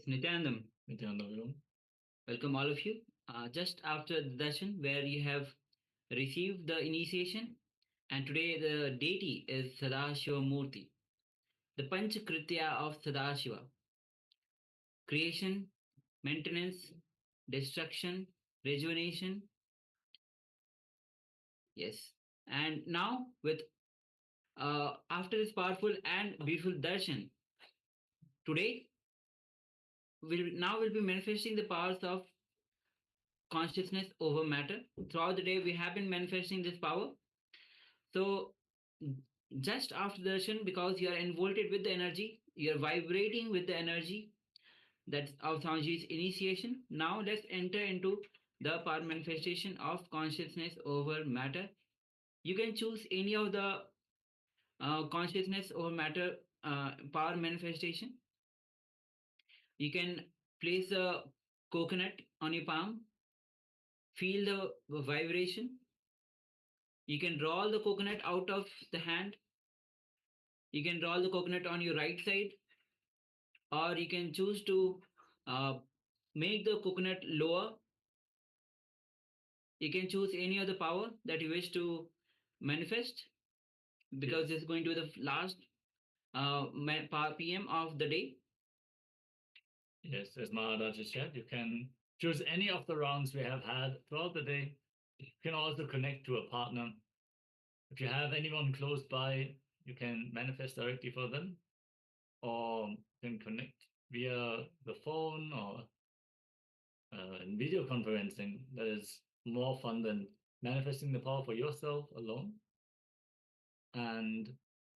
Nityanandam. Welcome all of you. Just after the darshan where you have received the initiation, and today the deity is Sadashiva Murti, the Panchakritya of Sadashiva: creation, maintenance, destruction, rejuvenation. Yes. And now, with after this powerful and beautiful darshan, today we'll be manifesting the powers of consciousness over matter. Throughout the day, we have been manifesting this power. So, just after darshan, because you are involved with the energy, you're vibrating with the energy that's of Sanji's initiation. Now let's enter into the power manifestation of consciousness over matter. You can choose any of the consciousness over matter power manifestation. You can place a coconut on your palm, feel the vibration. You can roll the coconut out of the hand. You can roll the coconut on your right side, or you can choose to uh, make the coconut lower. You can choose any other power that you wish to manifest, because this is going to be the last PM of the day. Yes, as Maharaj just said, you can choose any of the rounds we have had throughout the day. You can also connect to a partner. If you have anyone close by, you can manifest directly for them, or you can connect via the phone or in video conferencing. That is more fun than manifesting the power for yourself alone. And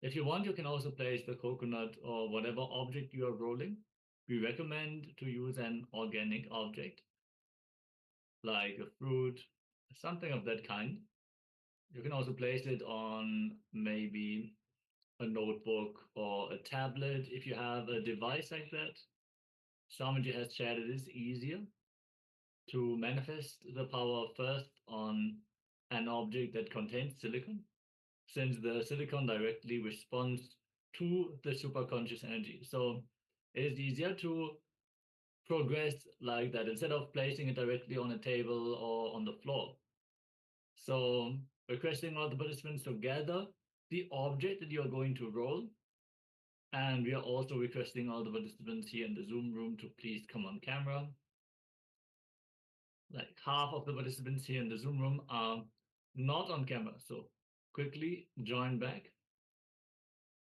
if you want, you can also place the coconut or whatever object you are rolling. We recommend to use an organic object, like a fruit, something of that kind. You can also place it on maybe a notebook or a tablet if you have a device like that. Swamiji has shared it is easier to manifest the power first on an object that contains silicon, since the silicon directly responds to the superconscious energy. So it is easier to progress like that instead of placing it directly on a table or on the floor. So requesting all the participants to gather the object that you are going to roll. And we are also requesting all the participants here in the Zoom room to please come on camera. Like half of the participants here in the Zoom room are not on camera. So quickly join back.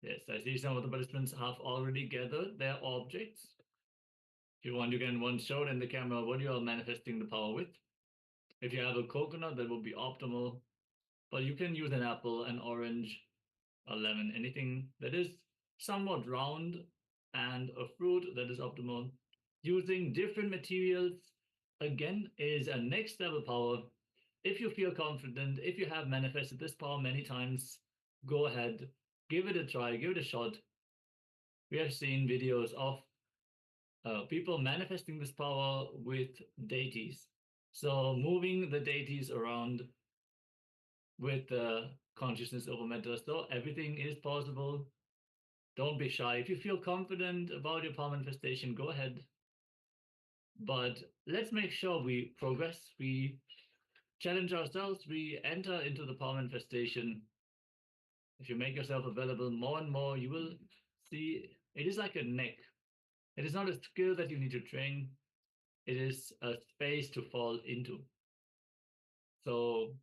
Yes, I see some of the participants have already gathered their objects. If you want, you can once show it in the camera what you are manifesting the power with. If you have a coconut, that would be optimal. But you can use an apple, an orange, a lemon, anything that is somewhat round, and a fruit that is optimal. Using different materials, again, is a next level power. If you feel confident, if you have manifested this power many times, go ahead, give it a try, give it a shot. We have seen videos of people manifesting this power with deities. So moving the deities around with consciousness over matter. So everything is possible. Don't be shy. If you feel confident about your power manifestation, go ahead. But let's make sure we progress, we challenge ourselves, we enter into the power manifestation. If you make yourself available more and more, you will see it is like a neck. It is not a skill that you need to train. It is a space to fall into. So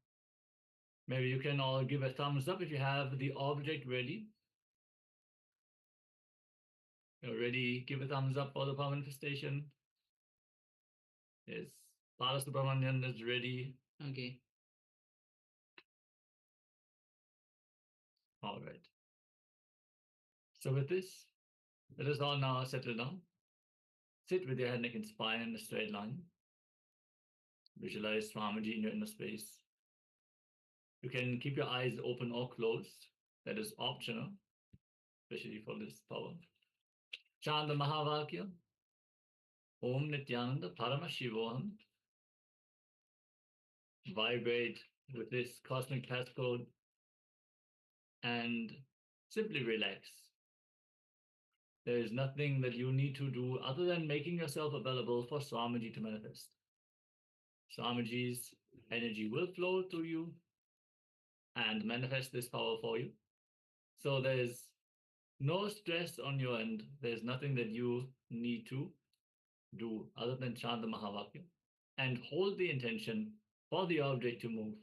maybe you can all give a thumbs up if you have the object ready. You're ready, give a thumbs up for the power manifestation. Yes, Balasubramanian is ready. Okay. All right. So with this, let us all now settle down. Sit with your head, neck, and spine in a straight line. Visualize Swamiji in your inner space. You can keep your eyes open or closed. That is optional, especially for this power. Chant the Mahavakya. Om Nityananda Paramashivoham. Vibrate with this cosmic passcode and simply relax. There is nothing that you need to do other than making yourself available for Swamiji to manifest. Swamiji's energy will flow through you and manifest this power for you. So there's no stress on your end. There's nothing that you need to do other than chant the Mahavakya and hold the intention for the object to move.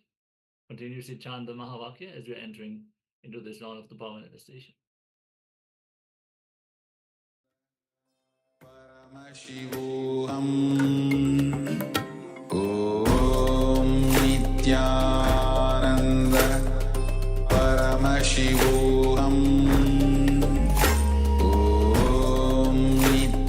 Continuously chant the Mahavakya as we're entering into this round of the power manifestation. Paramashivoham Om Nityananda Paramashivoham Om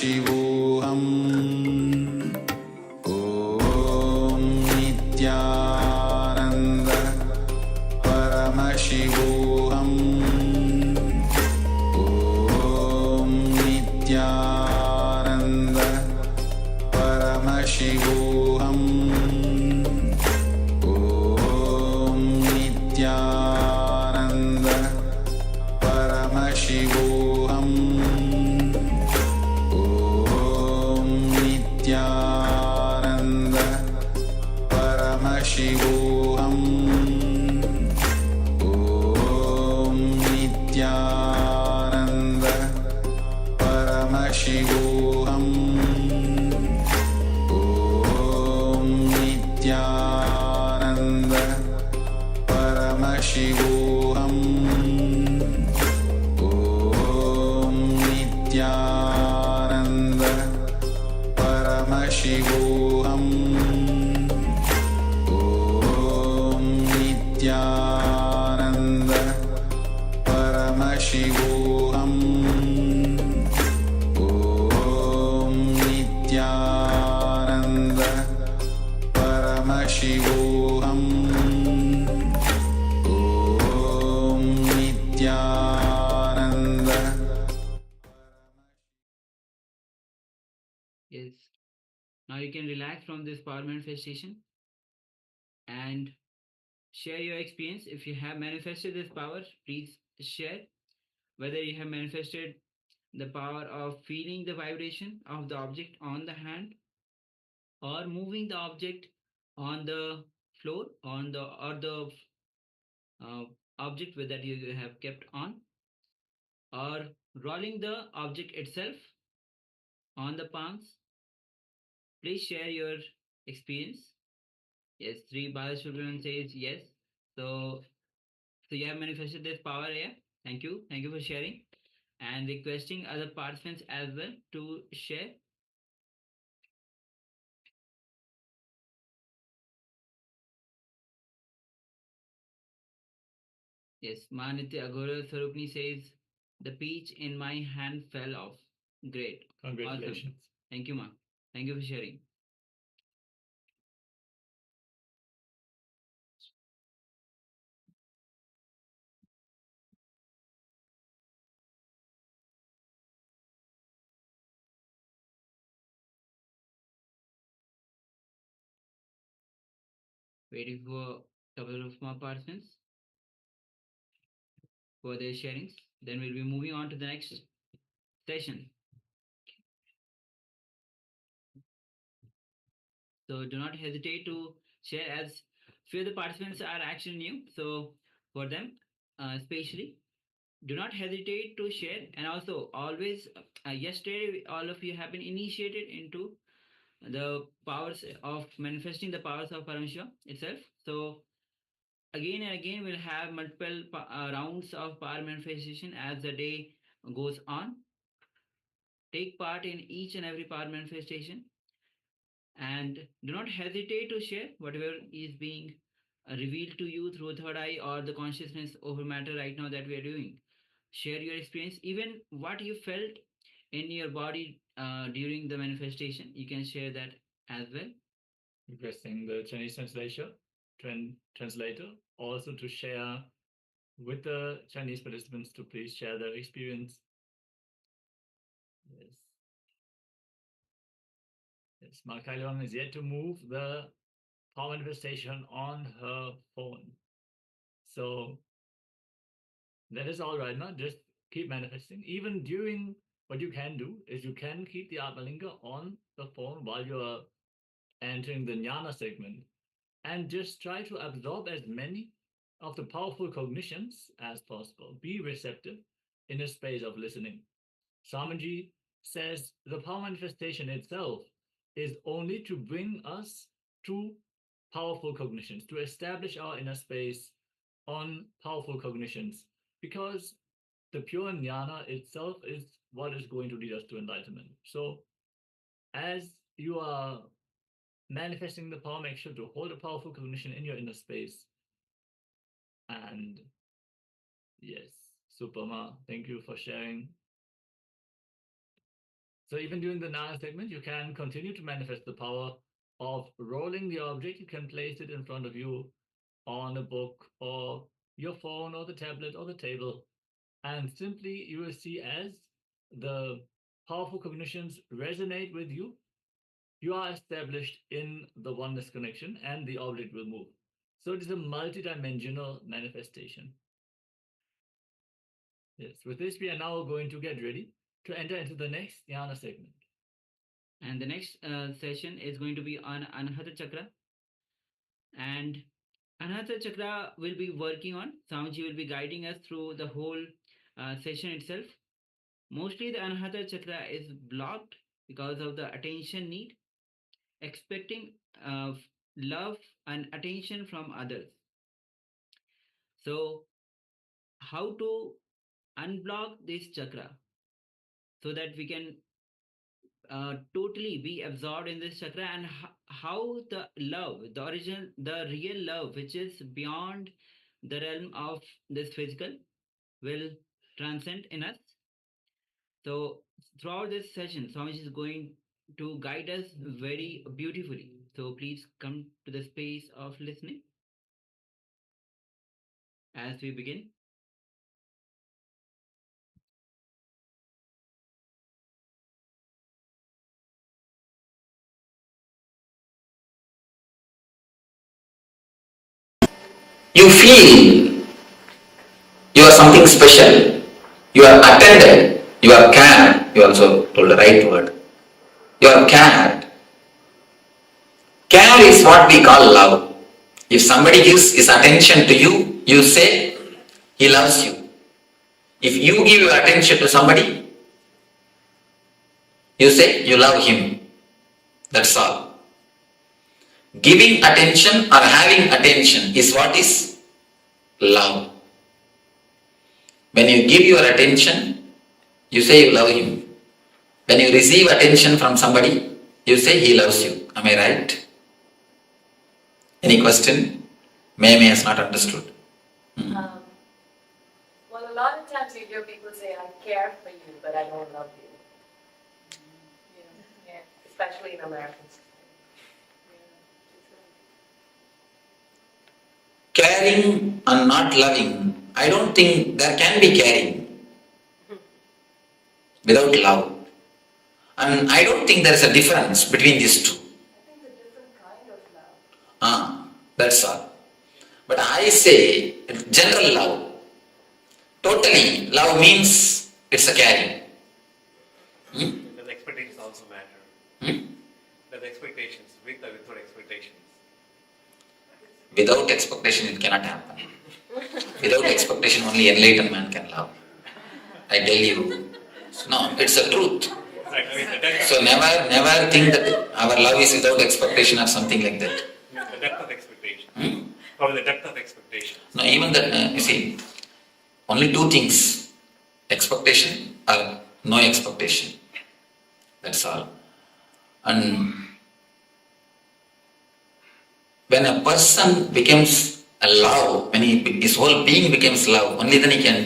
Paramashivoham Om Nityananda Paramashivoham Om Nityananda Paramashivoham Om Nityananda Paramashivoham Om Nityananda Paramashivoham Om Nityananda Paramashivoham Om Nityananda Paramashivoham Om Nityananda Paramashivoham Om Nityananda Paramashivoham Om Nityananda Paramashivoham Om Nityananda. Yes. Now you can relax from this power manifestation and share your experience. If you have manifested this power, please share whether you have manifested the power of feeling the vibration of the object on the hand or moving the object on the floor on the or the uh, object that you have kept on, or rolling the object itself on the palms. Please share your experience. Yes, Sri Balasubramanian says yes. So, so you have manifested this power here. Thank you. Thank you for sharing and requesting other participants as well to share. Yes, Manitya Agora Sarupni says the peach in my hand fell off. Great. Congratulations. Awesome. Thank you, Ma. Thank you for sharing. Waiting for a couple of more participants for their sharings. Then we'll be moving on to the next session. So do not hesitate to share, as few of the participants are actually new. So for them, especially, do not hesitate to share. And also, always, yesterday, all of you have been initiated into the powers of manifesting the powers of Paramashiva itself. So again and again, we'll have multiple rounds of power manifestation as the day goes on. Take part in each and every power manifestation and do not hesitate to share whatever is being revealed to you through third eye or the consciousness over matter right now that we are doing. Share your experience, even what you felt in your body during the manifestation. You can share that as well. Requesting the Chinese translator also to share with the Chinese participants to please share their experience. Yes. Yes, Mark is yet to move the power manifestation on her phone. So that is all right now. Just keep manifesting. Even during, what you can do is you can keep the Atmalinga on the phone while you're entering the jnana segment and just try to absorb as many of the powerful cognitions as possible. Be receptive in a space of listening. Samaji says the power manifestation itself is only to bring us to powerful cognitions, to establish our inner space on powerful cognitions, because the pure jnana itself is what is going to lead us to enlightenment. So, as you are manifesting the power, make sure to hold a powerful cognition in your inner space. And yes, Supama, thank you for sharing. So even during the Naya segment, you can continue to manifest the power of rolling the object. You can place it in front of you on a book or your phone or the tablet or the table. And simply you will see as the powerful cognitions resonate with you, you are established in the oneness connection and the object will move. So it is a multidimensional manifestation. Yes, with this, we are now going to get ready to enter into the next Dhyana segment. And the next session is going to be on Anahata Chakra. And Anahata Chakra will be working on, Swamiji will be guiding us through the whole session itself. Mostly the Anahata Chakra is blocked because of the attention need, expecting love and attention from others. So, how to unblock this chakra so that we can totally be absorbed in this chakra, and how the love, the original, the real love, which is beyond the realm of this physical, will transcend in us. So throughout this session, Swamiji is going to guide us very beautifully. So please come to the space of listening as we begin. You feel you are something special, you are attended, you are cared, you also told the right word, you are cared. Care is what we call love. If somebody gives his attention to you, you say he loves you. If you give your attention to somebody, you say you love him. That's all. Giving attention or having attention is what is love. When you give your attention, you say you love him. When you receive attention from somebody, you say he loves you. Am I right? Any question? May has not understood. Well, a lot of times you hear people say, I care for you, but I don't love you. Yeah, especially in American society. Caring and not loving, I don't think there can be caring without love. And I don't think there is a difference between these two. I think it's a different kind of love. That's all. But I say general love. Totally, love means it's a caring. Does expectations also matter? Does expectations, with or without expectations? Without expectation it cannot happen. Without expectation only enlightened man can love. I tell you. No, it's the truth. Right, I mean, the depth, So never think that our love is without expectation or something like that. the depth of expectation. Or the depth of expectation. No, even that, you see, only two things, expectation or no expectation. That's all. And when a person becomes a love, when his whole being becomes love, only then he can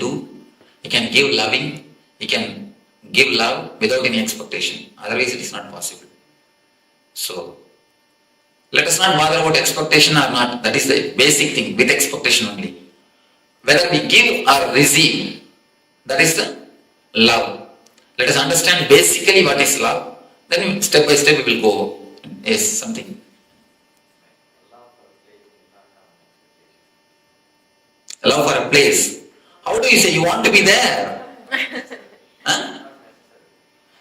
give loving, he can give love without any expectation. Otherwise it is not possible. So, let us not bother about expectation or not. That is the basic thing, with expectation only. Whether we give or receive, that is the love. Let us understand basically what is love. Then step by step we will go. Yes, something. Love for a place. How do you say you want to be there? Huh?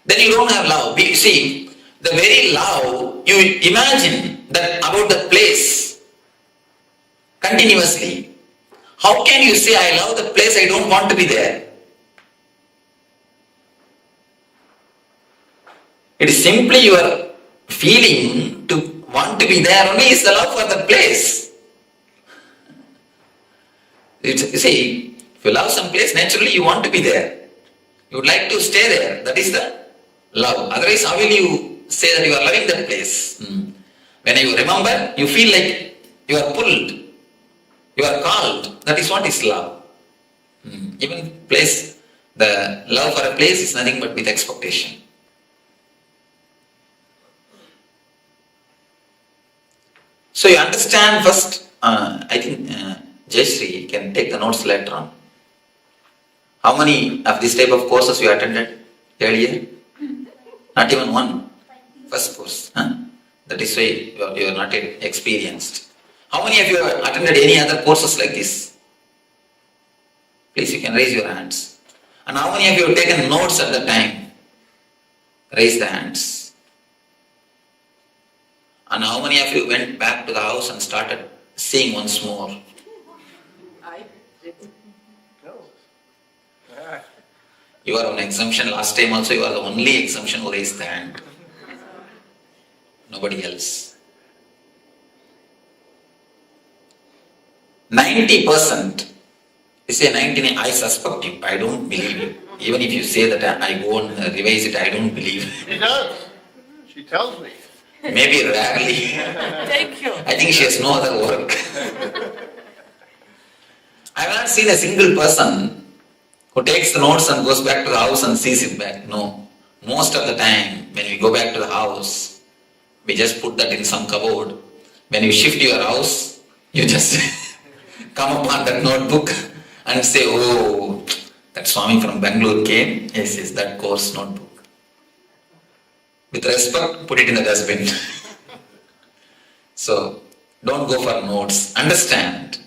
Then you don't have love. You see, the very love, you imagine that about the place continuously. How can you say I love the place, I don't want to be there? It is simply your feeling to want to be there only is the love for the place. You see, if you love some place, naturally you want to be there. You would like to stay there. That is the love. Otherwise, how will you say that you are loving that place? When you remember, you feel like you are pulled, you are called. That is what is love. Even place, the love for a place is nothing but with expectation. So you understand first, I think Jayashree can take the notes later on. How many of this type of courses you attended earlier? Not even one. First course. Huh? That is why you are not yet experienced. How many of you have attended any other courses like this? Please, you can raise your hands. And how many of you have taken notes at the time? Raise the hands. And how many of you went back to the house and started seeing once more? I didn't. You are on exemption. Last time also you are the only exemption who raised the hand. Nobody else. 90%. You say 99, I suspect you. I don't believe you. Even if you say that I go and revise it, I don't believe. She does. She tells me. Maybe rarely. Thank you. I think she has no other work. I have not seen a single person who takes the notes and goes back to the house and sees it back. No. Most of the time, when we go back to the house, we just put that in some cupboard. When you shift your house, you just come upon that notebook and say, oh, that Swami from Bangalore came. Yes, that course notebook. With respect, put it in the dustbin. So, don't go for notes. Understand.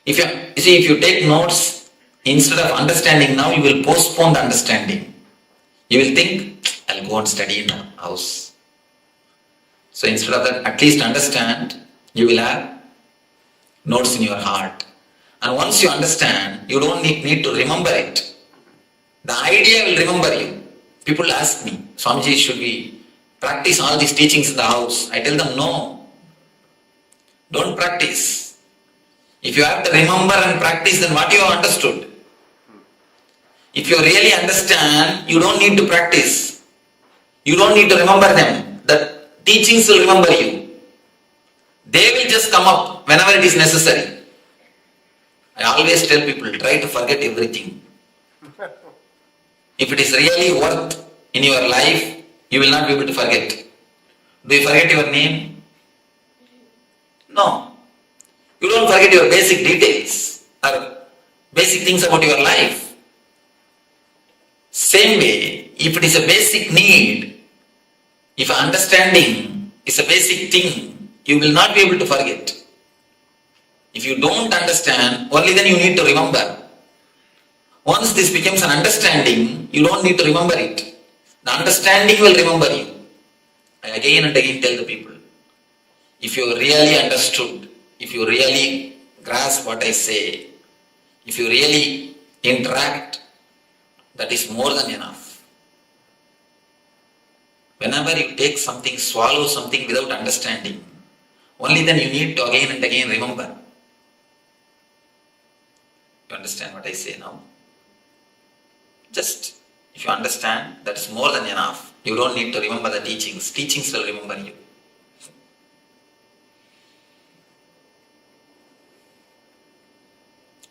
If you take notes, instead of understanding now, you will postpone the understanding. You will think, I'll go and study in the house. So instead of that, at least understand, you will have notes in your heart. And once you understand, you don't need to remember it. The idea will remember you. People ask me, Swamiji, should we practice all these teachings in the house? I tell them, no. Don't practice. If you have to remember and practice, then what you have understood? If you really understand, you don't need to practice. You don't need to remember them. The teachings will remember you. They will just come up whenever it is necessary. I always tell people, try to forget everything. If it is really worth in your life, you will not be able to forget. Do you forget your name? No. You don't forget your basic details or basic things about your life. Same way, if it is a basic need, if understanding is a basic thing, you will not be able to forget. If you don't understand, only then you need to remember. Once this becomes an understanding, you don't need to remember it. The understanding will remember you. I again and again tell the people, if you really understood, if you really grasp what I say, if you really interact, that is more than enough. Whenever you take something, swallow something without understanding, only then you need to again and again remember. You understand what I say now? Just, if you understand, that's more than enough. You don't need to remember the teachings. Teachings will remember you.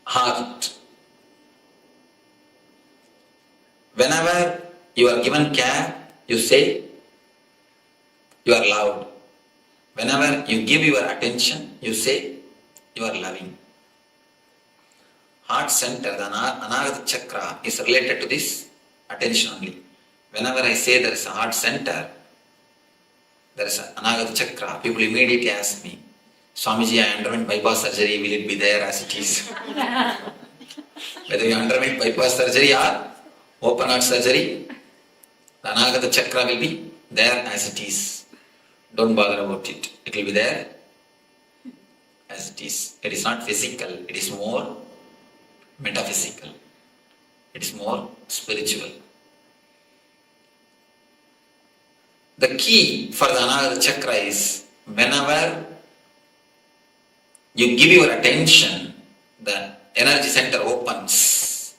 Heart. Whenever you are given care, you say, you are loved. Whenever you give your attention, you say, you are loving. Heart center, the anahata chakra, is related to this attention only. Whenever I say there is a heart center, there is an anahata chakra, people immediately ask me, Swamiji, I underwent bypass surgery, will it be there as it is? Whether you underwent bypass surgery or open heart surgery, the anahata chakra will be there as it is. Don't bother about it. It will be there as it is. It is not physical, it is more metaphysical. It is more spiritual. The key for the anahata chakra is whenever you give your attention, the energy center opens.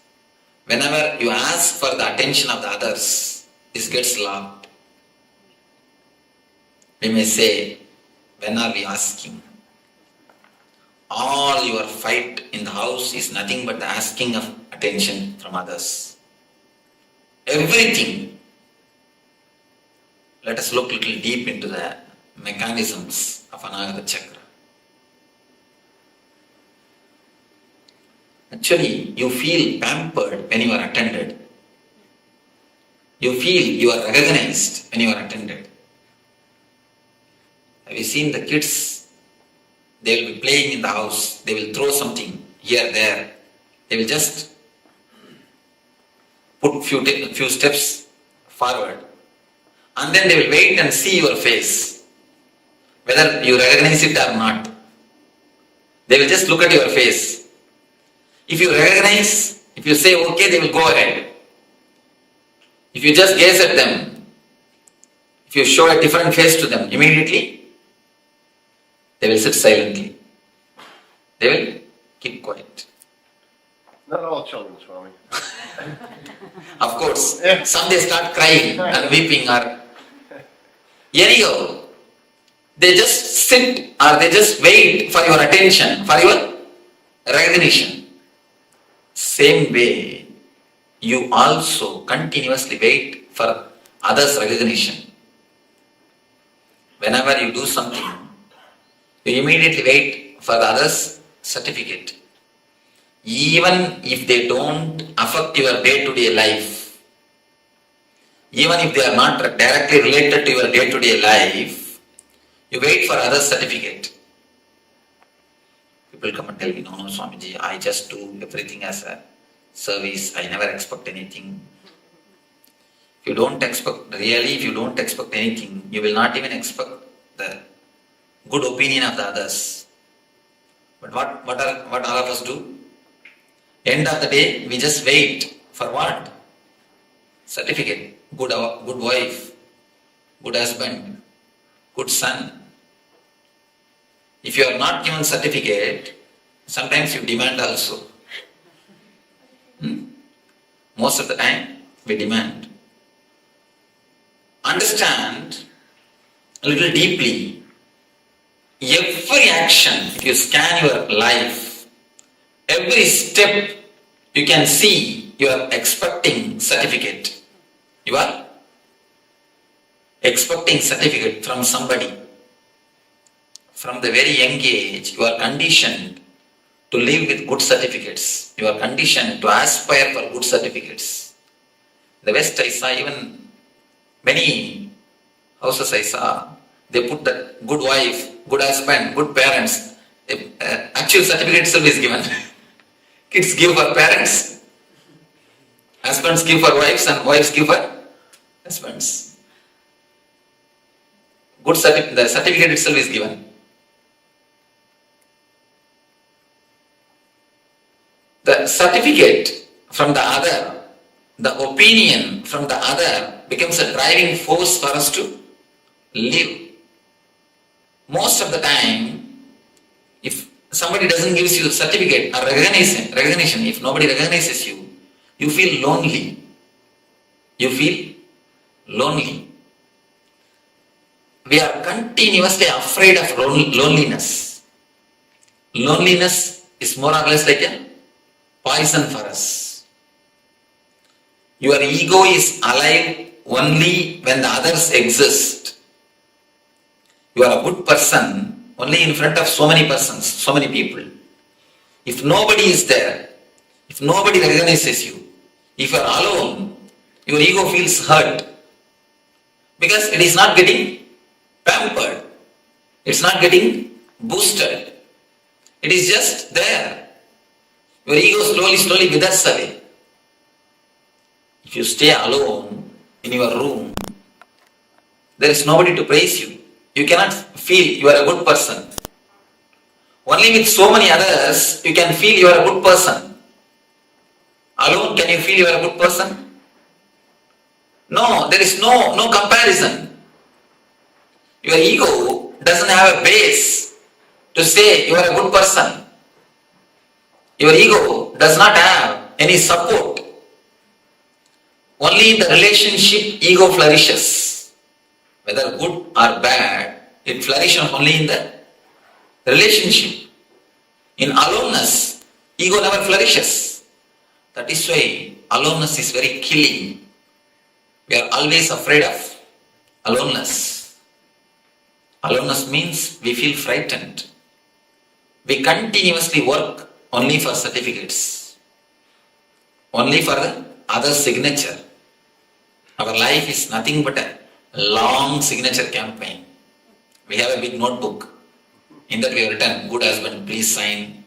Whenever you ask for the attention of the others, this gets locked. We may say, when are we asking? All your fight in the house is nothing but the asking of attention from others. Everything. Let us look a little deep into the mechanisms of anahata chakra. Actually, you feel pampered when you are attended. You feel you are recognized when you are attended. Have you seen the kids? They will be playing in the house. They will throw something here, there. They will just put few steps forward. And then they will wait and see your face, whether you recognize it or not. They will just look at your face. If you recognize, if you say okay, they will go ahead. If you just gaze at them, if you show a different face to them, immediately they will sit silently. They will keep quiet. Not all children, Swami. Of course, some they start crying and weeping or anyhow, they just sit or they just wait for your attention, for your recognition. Same way, you also continuously wait for others' recognition. Whenever you do something, you immediately wait for the others' certificate. Even if they don't affect your day-to-day life, even if they are not directly related to your day-to-day life, you wait for others' certificate. People come and tell me, no, Swamiji, I just do everything as a service, I never expect anything. If you don't expect anything, you will not even expect the good opinion of the others. But what all of us do? End of the day, we just wait for what? Certificate. Good wife, good husband, good son. If you are not given certificate, sometimes you demand also. Most of the time, we demand. Understand a little deeply. Every action, if you scan your life, every step you can see you are expecting certificate. You are expecting certificate from somebody. From the very young age, you are conditioned to live with good certificates. You are conditioned to aspire for good certificates. In the West, I saw even many houses I saw, they put that good wife, good husband, good parents. Actual certificate itself is given. Kids give for parents, husbands give for wives, and wives give for husbands. The certificate itself is given. The certificate from the other, the opinion from the other becomes a driving force for us to live. Most of the time, if somebody doesn't give you certificate or recognition, if nobody recognizes you, you feel lonely. You feel lonely. We are continuously afraid of loneliness. Loneliness is more or less like a poison for us. Your ego is alive only when the others exist. You are a good person only in front of so many persons, so many people. If nobody is there, if nobody recognizes you, if you are alone, your ego feels hurt because it is not getting pampered. It's not getting boosted. It is just there. Your ego slowly withers away. If you stay alone in your room, there is nobody to praise you. You cannot feel you are a good person. Only with so many others, you can feel you are a good person. Alone, can you feel you are a good person? No, there is no comparison. Your ego doesn't have a base to say you are a good person. Your ego does not have any support. Only in the relationship, ego flourishes. Whether good or bad, it flourishes only in the relationship. In aloneness, ego never flourishes. That is why aloneness is very killing. We are always afraid of aloneness. Aloneness means we feel frightened. We continuously work only for certificates, only for the other signature. Our life is nothing but a long signature campaign. We have a big notebook. In that we have written, good husband, please sign.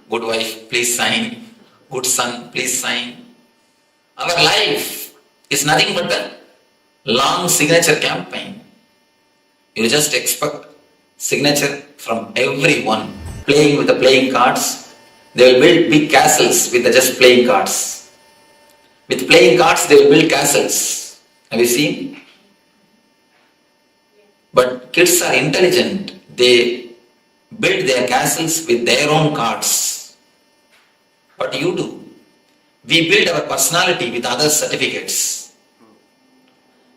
Good wife, please sign. Good son, please sign. Our life is nothing but a long signature campaign. You just expect signature from everyone. Playing with the playing cards, they will build big castles with the just playing cards. With playing cards, they will build castles. Have you seen? But kids are intelligent. They build their castles with their own cards. What do you do? We build our personality with other certificates.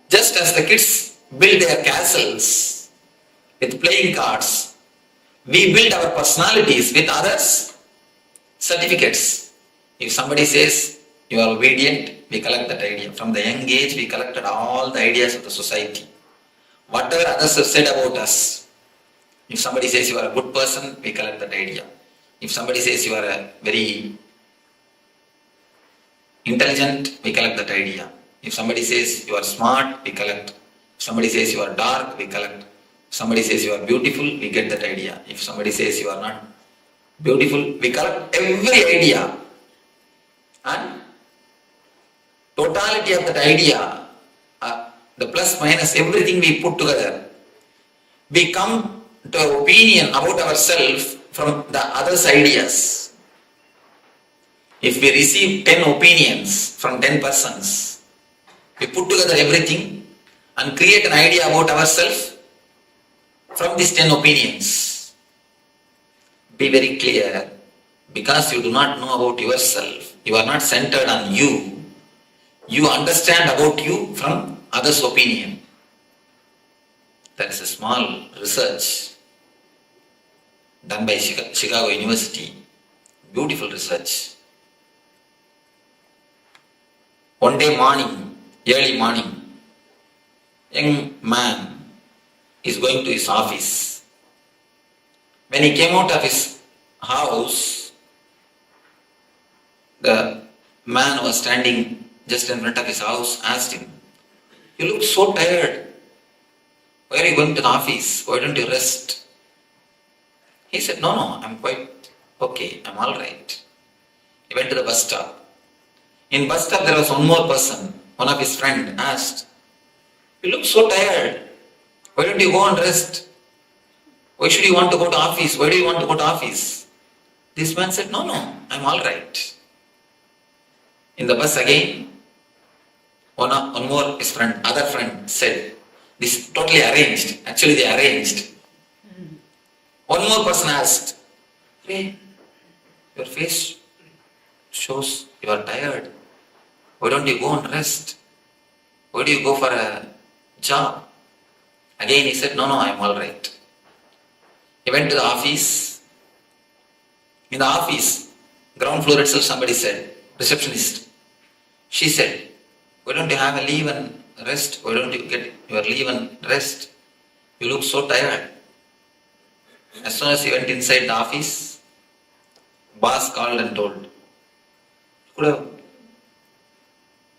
Just as the kids build their castles with playing cards, we build our personalities with others' certificates. If somebody says you are obedient, we collect that idea. From the young age, we collected all the ideas of the society. Whatever others have said about us. If somebody says you are a good person, we collect that idea. If somebody says you are a very intelligent, we collect that idea. If somebody says you are smart, we collect. If somebody says you are dark, we collect. If somebody says you are beautiful, we get that idea. If somebody says you are not beautiful, we collect every idea. And totality of that idea, the plus minus, everything we put together, we come to an opinion about ourselves from the others' ideas. If we receive 10 opinions from 10 persons, we put together everything and create an idea about ourselves from these 10 opinions. Be very clear, because you do not know about yourself, you are not centered on you, you understand about you from others' opinion. There is a small research done by Chicago University, beautiful research. One day morning, early morning, young man is going to his office. When he came out of his house, the man who was standing just in front of his house asked him, "You look so tired. Why are you going to the office? Why don't you rest?" He said, No, I'm quite okay. I'm all right. He went to the bus stop. In bus stop, there was one more person. One of his friends asked, "You look so tired. Why don't you go and rest? Why should you want to go to office? Why do you want to go to office?" This man said, No, I'm all right. In the bus again, one more his friend, other friend said, "This is totally arranged." Actually, they arranged. One more person asked, "Hey, your face shows you are tired. Why don't you go and rest? Why do you go for a job?" Again he said, No, I'm all right. He went to the office. In the office, ground floor itself, somebody said, receptionist. She said, "Why don't you have a leave and rest? Why don't you get your leave and rest? You look so tired." As soon as he went inside the office, boss called and told,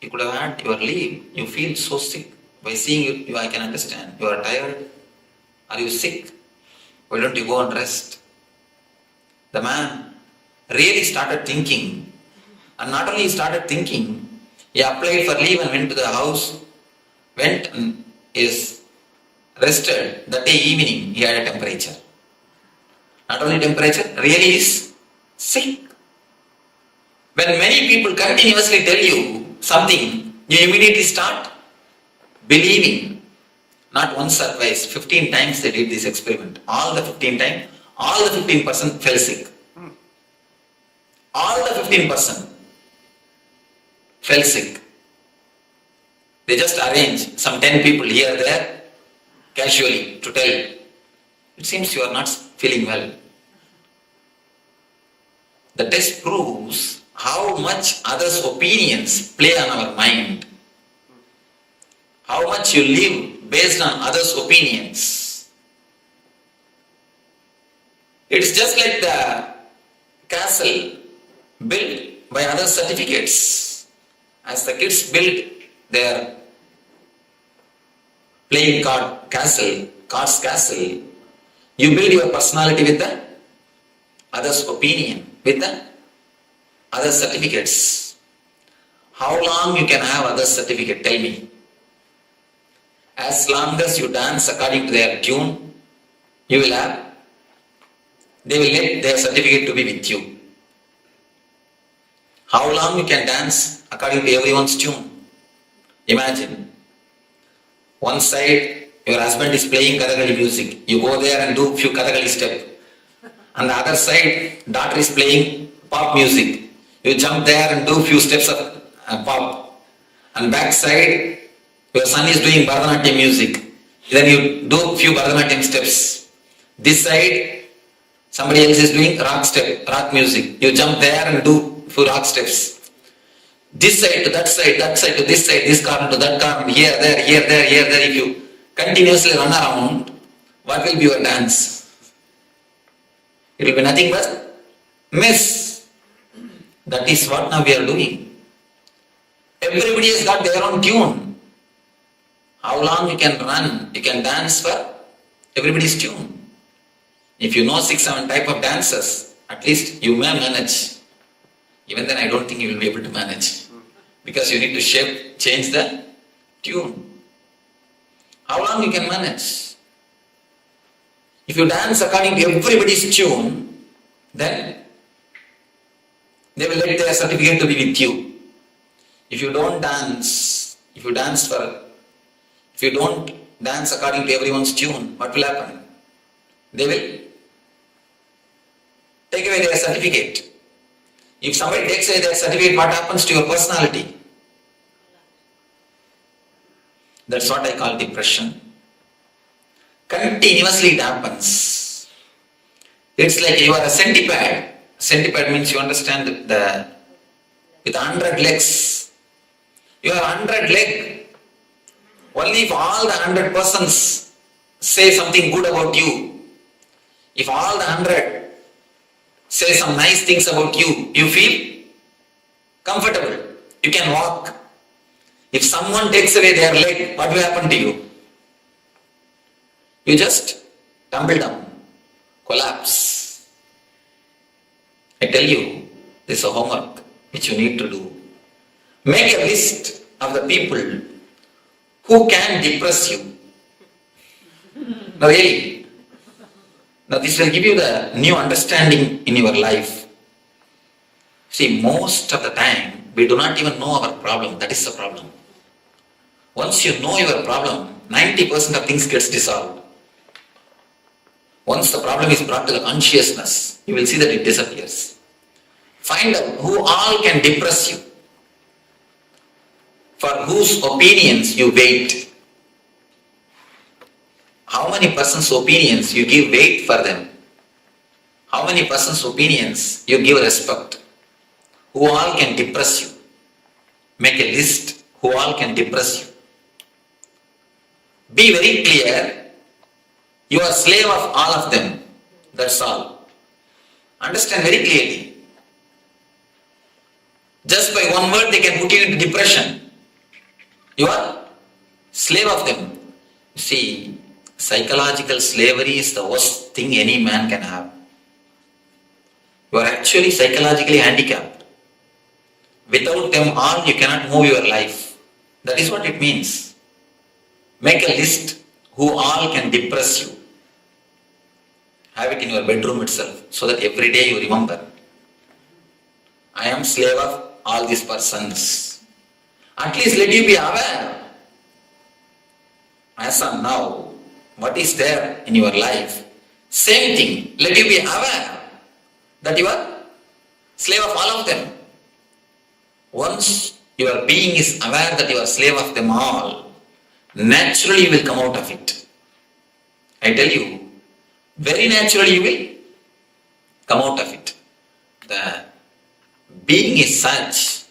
You could have had your leave. You feel so sick. By seeing you, I can understand. You are tired. Are you sick? Why don't you go and rest? The man really started thinking. And not only he started thinking, he applied for leave and went to the house, went and is rested. That day evening, he had a temperature. Not only temperature, really is sick. When many people continuously tell you something, you immediately start believing. Not once or twice, 15 times they did this experiment. All the 15 times, all the 15% fell sick. All the 15% fell sick. They just arrange some 10 people here there casually to tell, "It seems you are not feeling well." The test proves how much others' opinions play on our mind. How much you live based on others' opinions. It's just like the castle built by other certificates. As the kids build their playing cards castle, you build your personality with the others' opinion, with the other certificates. How long you can have other certificate? Tell me. As long as you dance according to their tune, you will have. They will let their certificate to be with you. How long you can dance according to everyone's tune? Imagine. One side, your husband is playing Kathakali music. You go there and do few Kathakali steps. On the other side, daughter is playing pop music. You jump there and do few steps of pop. And back side, your son is doing Bharatanatyam music. Then you do few Bharatanatyam steps. This side, somebody else is doing rock music. You jump there and do few rock steps. This side to that side to this side, this corner to that corner, here, there. If you continuously run around, what will be your dance? It will be nothing but mess. That is what now we are doing. Everybody has got their own tune. How long you can run, you can dance for everybody's tune. If you know 6-7 type of dances, at least you may manage. Even then I don't think you will be able to manage. Because you need to change the tune. How long you can manage? If you dance according to everybody's tune, then they will let their certificate to be with you. If you don't dance according to everyone's tune, what will happen? They will take away their certificate. If somebody takes away their certificate, what happens to your personality? That's what I call depression. Continuously it happens. It's like you are a centipede. Centipede means you understand with 100 legs. You have 100 legs. Only if all the 100 persons say something good about you, if all the 100 say some nice things about you, you feel comfortable. You can walk. If someone takes away their leg, what will happen to you? You just tumble down, collapse. I tell you, this is a homework which you need to do. Make a list of the people who can depress you. Now really, now this will give you the new understanding in your life. See, most of the time, we do not even know our problem. That is the problem. Once you know your problem, 90% of things gets dissolved. Once the problem is brought to the consciousness, you will see that it disappears. Find out who all can depress you, for whose opinions you wait. How many persons' opinions you give weight for them? How many persons' opinions you give respect? Who all can depress you? Make a list who all can depress you. Be very clear. You are slave of all of them. That's all. Understand very clearly. Just by one word they can put you into depression. You are slave of them. You see, psychological slavery is the worst thing any man can have. You are actually psychologically handicapped. Without them all, you cannot move your life. That is what it means. Make a list who all can depress you. Have it in your bedroom itself, so that every day you remember, I am slave of all these persons. At least let you be aware. As of now, what is there in your life? Same thing. Let you be aware that you are slave of all of them. Once your being is aware that you are slave of them all, naturally you will come out of it. I tell you, very naturally you will come out of it. The being is such,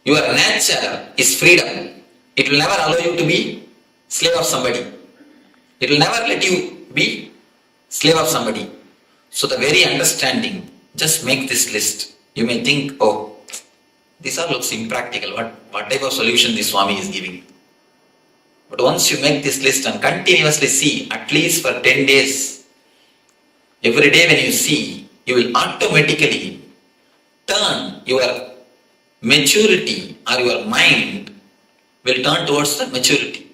your nature is freedom. It will never allow you to be slave of somebody. It will never let you be slave of somebody. So the very understanding, just make this list. You may think, oh, this all looks impractical. What type of solution this Swami is giving? But once you make this list and continuously see, at least for 10 days, every day when you see, you will automatically turn your maturity or your mind will turn towards the maturity.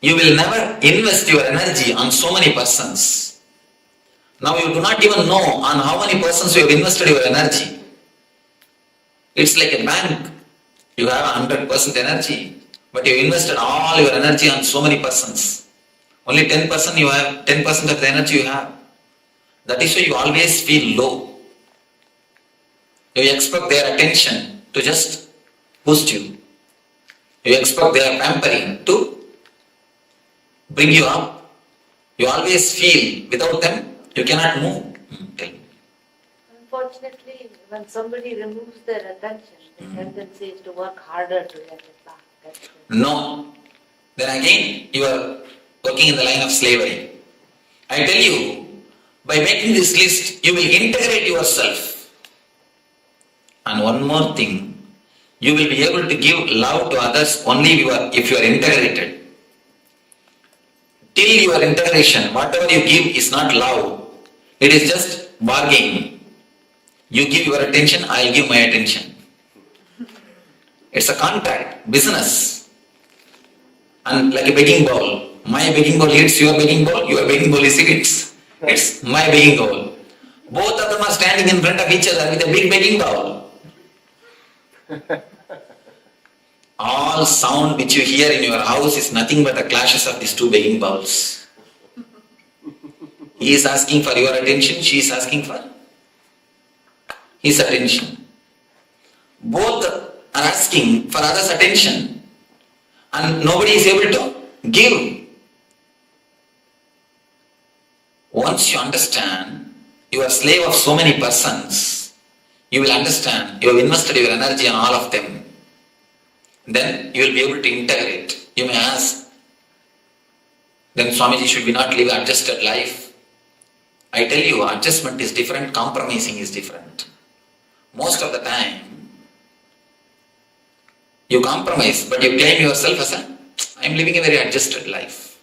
You will never invest your energy on so many persons. Now you do not even know on how many persons you have invested your energy. It's like a bank. You have 100% energy, but you invested all your energy on so many persons. Only 10% you have, 10% of the energy you have. That is why you always feel low. You expect their attention to just boost you. You expect their pampering to bring you up. You always feel without them you cannot move. Tell me. Unfortunately, when somebody removes their attention, the tendency is to work harder to get it back. No. Then again you are working in the line of slavery. I tell you, by making this list, you will integrate yourself. And one more thing, you will be able to give love to others only if you are integrated. Till your integration, whatever you give is not love. It is just bargaining. You give your attention, I will give my attention. It's a contract, business. And like a begging bowl. My begging bowl hits your begging bowl, your begging bowl hits. It's my begging bowl. Both of them are standing in front of each other with a big begging bowl. All sound which you hear in your house is nothing but the clashes of these two begging bowls. He is asking for your attention, she is asking for his attention. Both are asking for others' attention and nobody is able to give. Once you understand you are slave of so many persons, you will understand you have invested your energy on all of them. Then you will be able to integrate. You may ask, then Swamiji, should we not live adjusted life? I tell you, adjustment is different, compromising is different. Most of the time, you compromise, but you claim yourself as I am living a very adjusted life.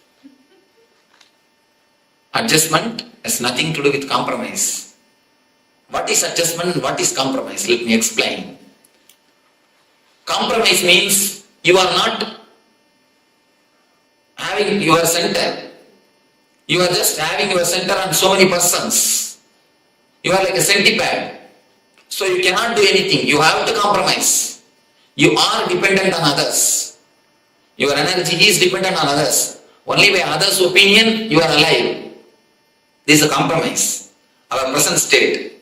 Adjustment has nothing to do with compromise. What is adjustment? What is compromise? Let me explain. Compromise means you are not having your center. You are just having your center on so many persons. You are like a centipede. So you cannot do anything. You have to compromise. You are dependent on others. Your energy is dependent on others. Only by others' opinion you are alive. This is a compromise. Our present state.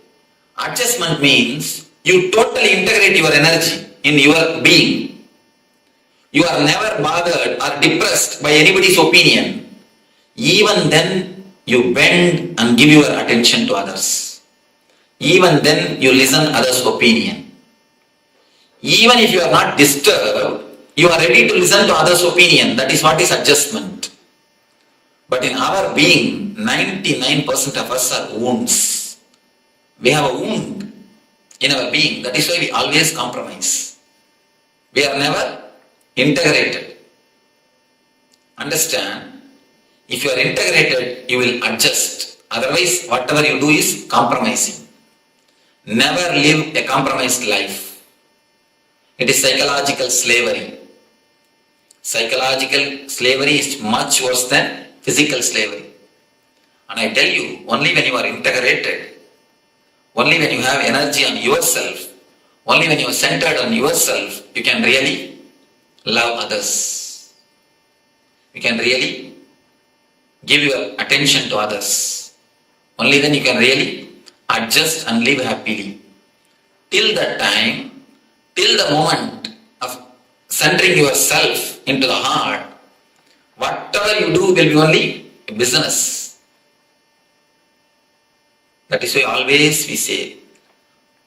Adjustment means you totally integrate your energy in your being. You are never bothered or depressed by anybody's opinion. Even then you bend and give your attention to others. Even then you listen others' opinion. Even if you are not disturbed, you are ready to listen to others' opinion. That is what is adjustment. But in our being, 99% of us are wounds. We have a wound in our being. That is why we always compromise. We are never integrated. Understand? If you are integrated, you will adjust. Otherwise, whatever you do is compromising. Never live a compromised life. It is psychological slavery. Psychological slavery is much worse than physical slavery. And I tell you, only when you are integrated, only when you have energy on yourself, only when you are centered on yourself, you can really love others. You can really give your attention to others. Only then you can really adjust and live happily. Till that time, till the moment of centering yourself into the heart, whatever you do will be only a business. That is why always we say,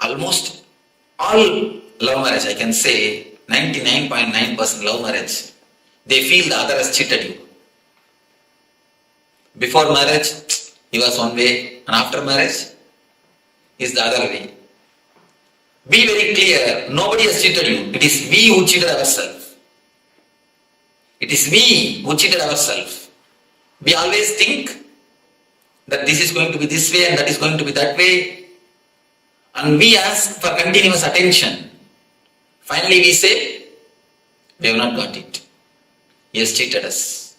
almost all love marriage, I can say 99.9% love marriage, they feel the other has cheated you. Before marriage, he was one way, and after marriage is the other way. Be very clear, nobody has cheated you. It is we who cheated ourselves. It is we who cheated ourselves. We always think that this is going to be this way and that is going to be that way. And we ask for continuous attention. Finally we say, we have not got it. He has cheated us.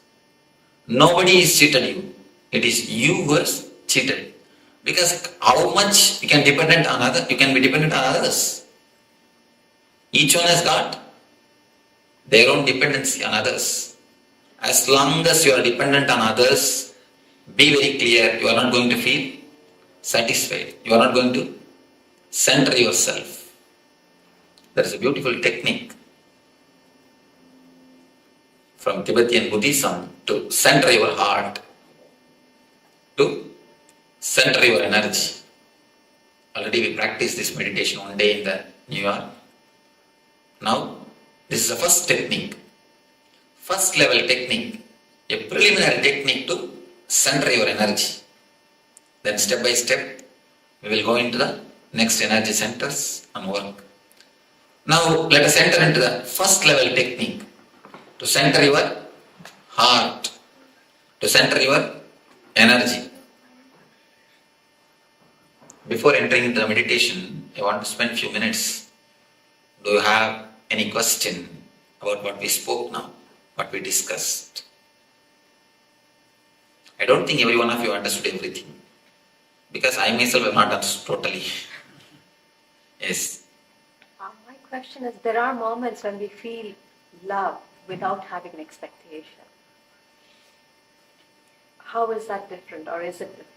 Nobody has cheated you. It is you who has cheated. Because how much you can be dependent on others. Each one has got their own dependency on others. As long as you are dependent on others, be very clear, you are not going to feel satisfied. You are not going to center yourself. There is a beautiful technique from Tibetan Buddhism to center your heart, to center your energy. Already we practiced this meditation one day in New York. Now, this is the first technique, first level technique, a preliminary technique to center your energy. Then step by step, we will go into the next energy centers and work. Now, let us enter into the first level technique to center your heart, to center your energy. Before entering into the meditation, I want to spend a few minutes. Do you have any question about what we spoke now, what we discussed? I don't think every one of you understood everything, because I myself have not understood totally. Yes. My question is, there are moments when we feel love without having an expectation. How is that different, or is it different?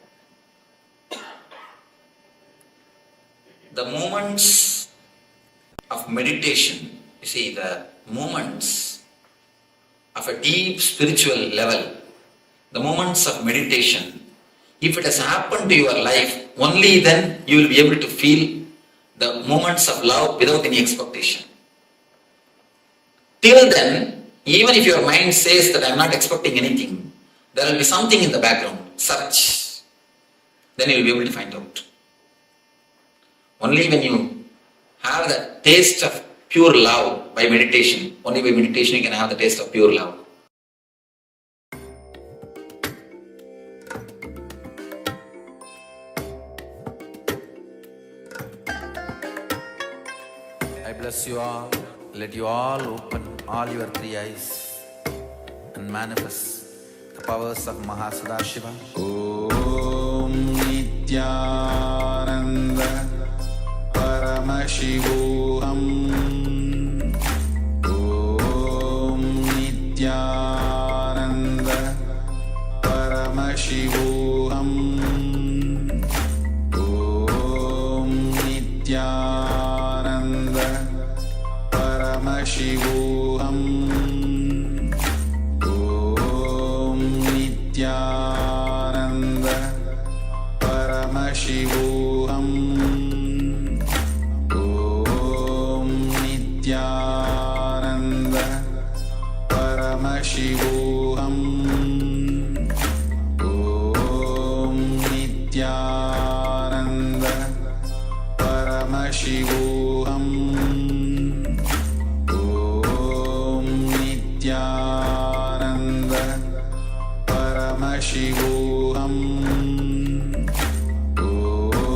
The moments of meditation, you see, the moments of a deep spiritual level, the moments of meditation, if it has happened to your life, only then you will be able to feel the moments of love without any expectation. Till then, even if your mind says that I am not expecting anything, there will be something in the background, search. Then you will be able to find out. Only when you have the taste of pure love by meditation, only by meditation you can have the taste of pure love. I bless you all. Let you all open all your three eyes and manifest the powers of Mahasadashiva. Om Nityananda Paramashivoham. Om Nityananda Paramashivoham. Om Nityananda Paramashivoham. Om Nityananda Paramashivoham. Om Nityananda Paramashivoham. Om Nityananda Paramashivoham. Om Nityananda Paramashivoham.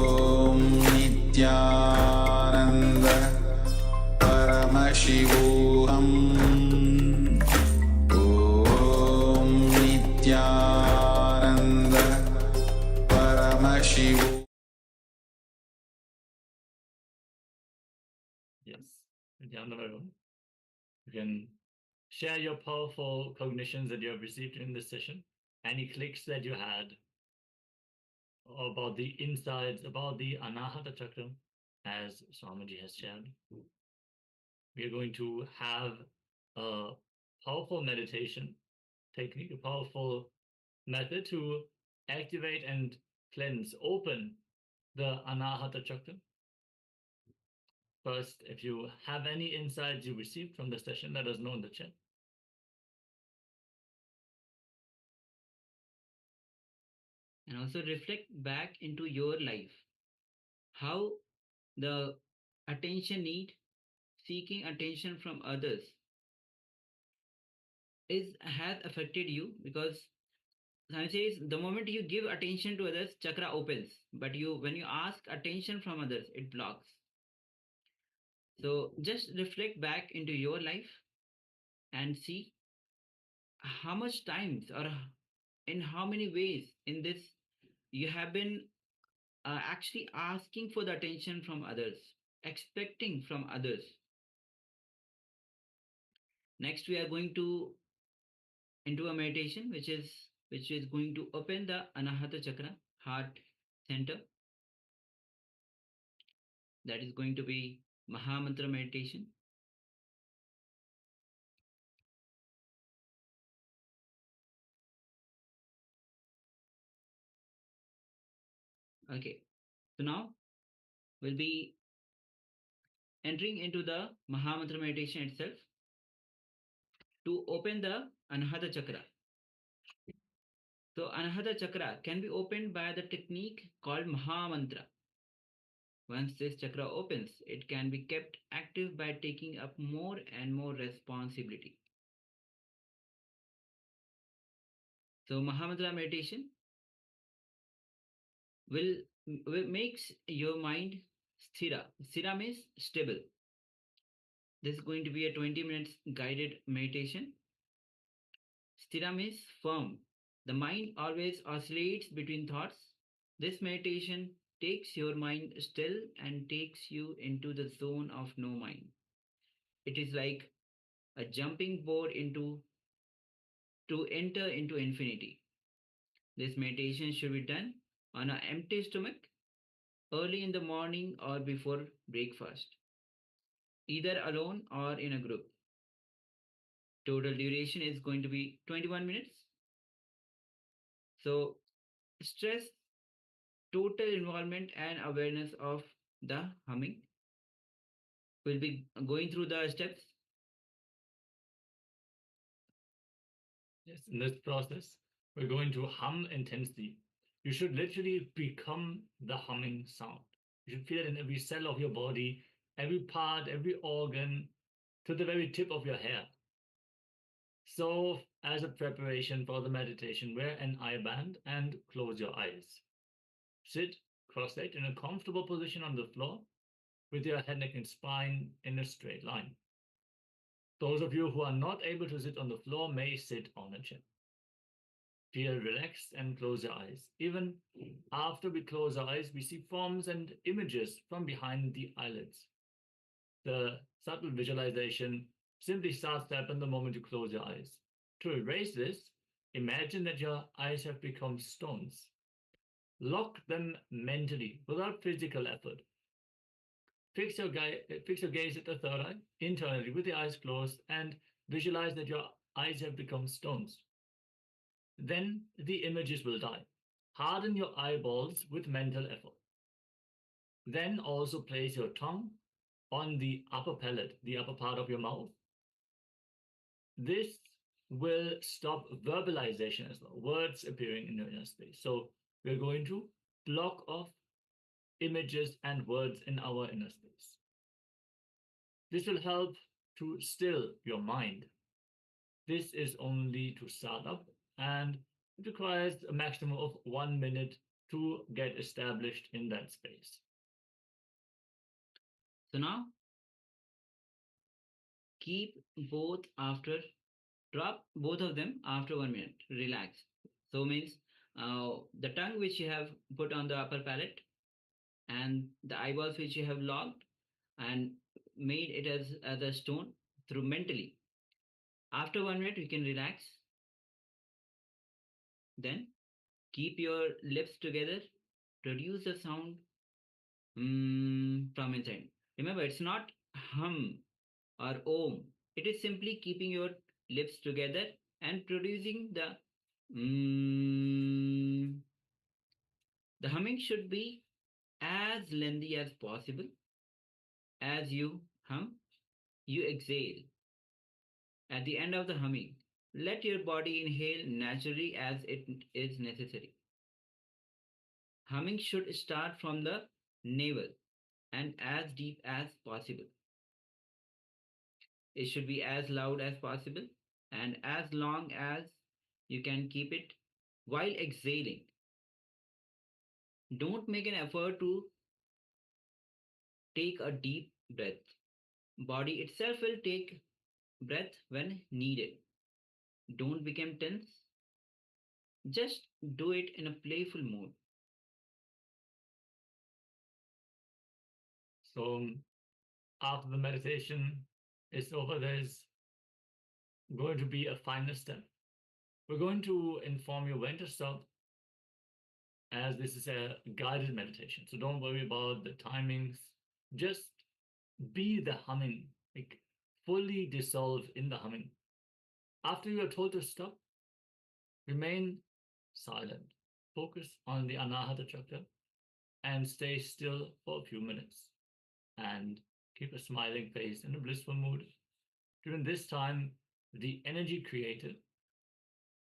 Om Nityananda Paramashivoham. Om Nityananda Paramashivoham. Yes. Nityananda, you can share your powerful cognitions that you have received in this session, any clicks that you had about the insides, about the anahata chakra, as Swamiji has shared. We are going to have a powerful meditation technique, a powerful method to activate and cleanse, open the anahata chakra. First, if you have any insights you received from the session, let us know in the chat. And also reflect back into your life how the attention need, seeking attention from others, is has affected you, because science says the moment you give attention to others, chakra opens. But you when you ask attention from others, it blocks. So just reflect back into your life and see how much times or in how many ways in this you have been actually asking for the attention from others, expecting from others. Next, we are going to into a meditation which is going to open the anahata chakra, heart center. That is going to be Mahamantra meditation. Okay, so now we'll be entering into the Mahamantra meditation itself to open the anahata chakra. So anahata chakra can be opened by the technique called Mahamantra. Once this chakra opens, it can be kept active by taking up more and more responsibility. So Mahamantra meditation will, makes your mind sthira. Sthira means stable. This is going to be a 20 minutes guided meditation. Sthira means firm. The mind always oscillates between thoughts. This meditation takes your mind still and takes you into the zone of no mind. It is like a jumping board into to enter into infinity. This meditation should be done on an empty stomach early in the morning or before breakfast, either alone or in a group. Total duration is going to be 21 minutes. So, stress, total involvement, and awareness of the humming. We'll be going through the steps. Yes, in this process, we're going to hum intensely. You should literally become the humming sound. You should feel it in every cell of your body, every part, every organ, to the very tip of your hair. So, as a preparation for the meditation, wear an eye band and close your eyes. Sit cross-legged in a comfortable position on the floor with your head, neck, and spine in a straight line. Those of you who are not able to sit on the floor may sit on a chair. Feel relaxed and close your eyes. Even after we close our eyes, we see forms and images from behind the eyelids. The subtle visualization simply starts to happen the moment you close your eyes. To erase this, imagine that your eyes have become stones. Lock them mentally without physical effort. Fix your gaze at the third eye internally with the eyes closed and visualize that your eyes have become stones. Then the images will die. Harden your eyeballs with mental effort. Then also place your tongue on the upper palate, the upper part of your mouth. This will stop verbalization as well, words appearing in your inner space. So we're going to block off images and words in our inner space. This will help to still your mind. This is only to start up, and it requires a maximum of 1 minute to get established in that space. So now keep both after drop both of them after 1 minute. Relax. So means the tongue which you have put on the upper palate and the eyeballs which you have locked and made it as a stone through mentally. After 1 minute, you can relax. Then keep your lips together. Produce the sound from inside. Remember, it's not hum or om. It is simply keeping your lips together and producing the the humming should be as lengthy as possible. As you hum, you exhale. At the end of the humming, let your body inhale naturally as it is necessary. Humming should start from the navel and as deep as possible. It should be as loud as possible and as long as you can keep it while exhaling. Don't make an effort to take a deep breath. Body itself will take breath when needed. Don't become tense. Just do it in a playful mode. So after the meditation is over, there's going to be a final step. We're going to inform you when to stop, as this is a guided meditation. So don't worry about the timings. Just be the humming, like fully dissolve in the humming. After you are told to stop, remain silent. Focus on the anahata chakra and stay still for a few minutes. And keep a smiling face and a blissful mood. During this time, the energy created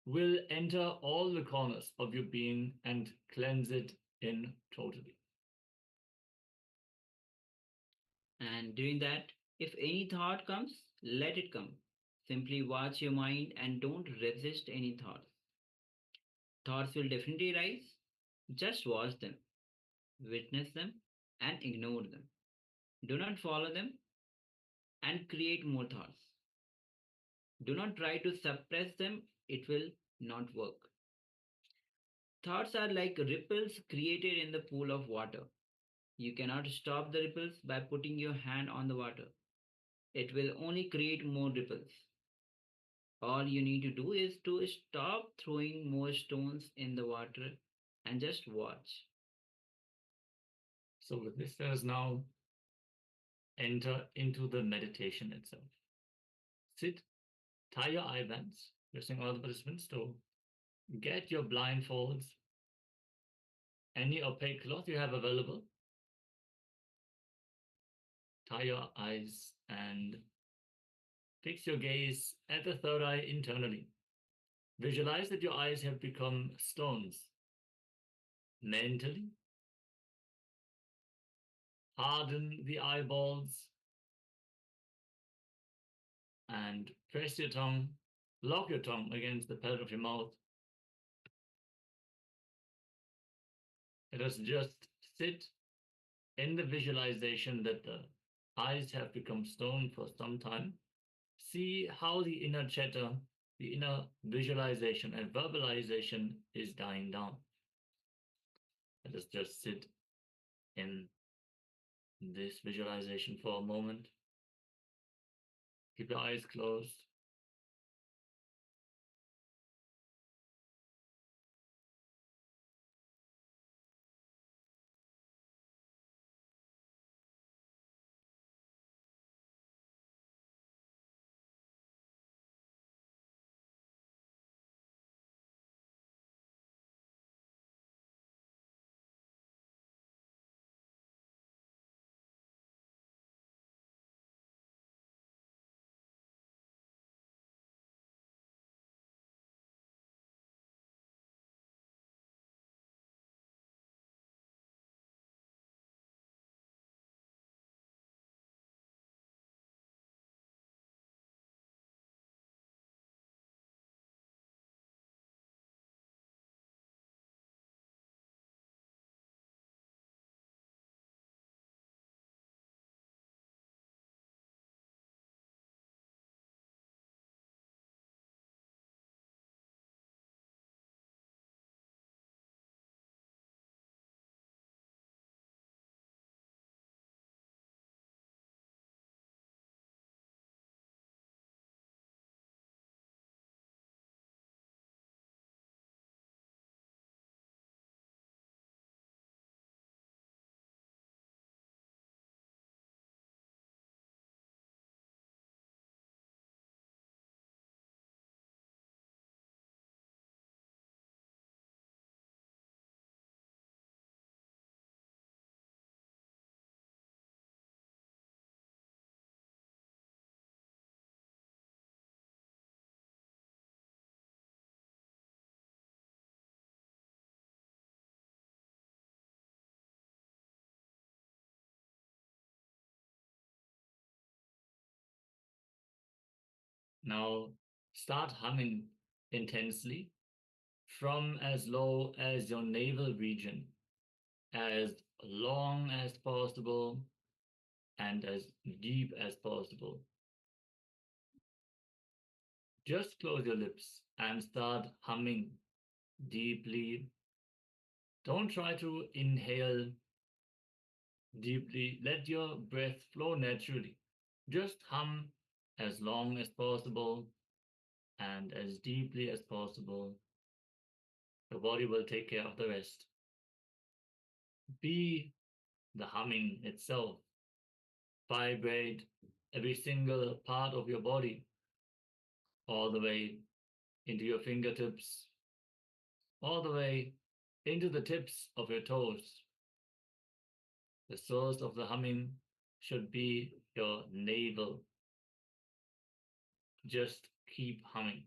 will enter all the corners of your being and cleanse it in totally. And during that, if any thought comes, let it come. Simply watch your mind and don't resist any thoughts. Thoughts will definitely rise. Just watch them, witness them, and ignore them. Do not follow them and create more thoughts. Do not try to suppress them, it will not work. Thoughts are like ripples created in the pool of water. You cannot stop the ripples by putting your hand on the water. It will only create more ripples. All you need to do is to stop throwing more stones in the water and just watch. So with this, let us now enter into the meditation itself. Sit, tie your eye bands, requesting all the participants to get your blindfolds, any opaque cloth you have available. Tie your eyes and fix your gaze at the third eye internally. Visualize that your eyes have become stones. Mentally, harden the eyeballs and press your tongue, lock your tongue against the palate of your mouth. Let us just sit in the visualization that the eyes have become stone for some time. See how the inner chatter, the inner visualization and verbalization is dying down. Let us just sit in this visualization for a moment. Keep your eyes closed. Now start humming intensely from as low as your navel region, as long as possible and as deep as possible. Just close your lips and start humming deeply. Don't try to inhale deeply. Let your breath flow naturally. Just hum as long as possible and as deeply as possible. The body will take care of the rest. Be the humming itself. Vibrate every single part of your body, all the way into your fingertips, all the way into the tips of your toes. The source of the humming should be your navel. Just keep humming.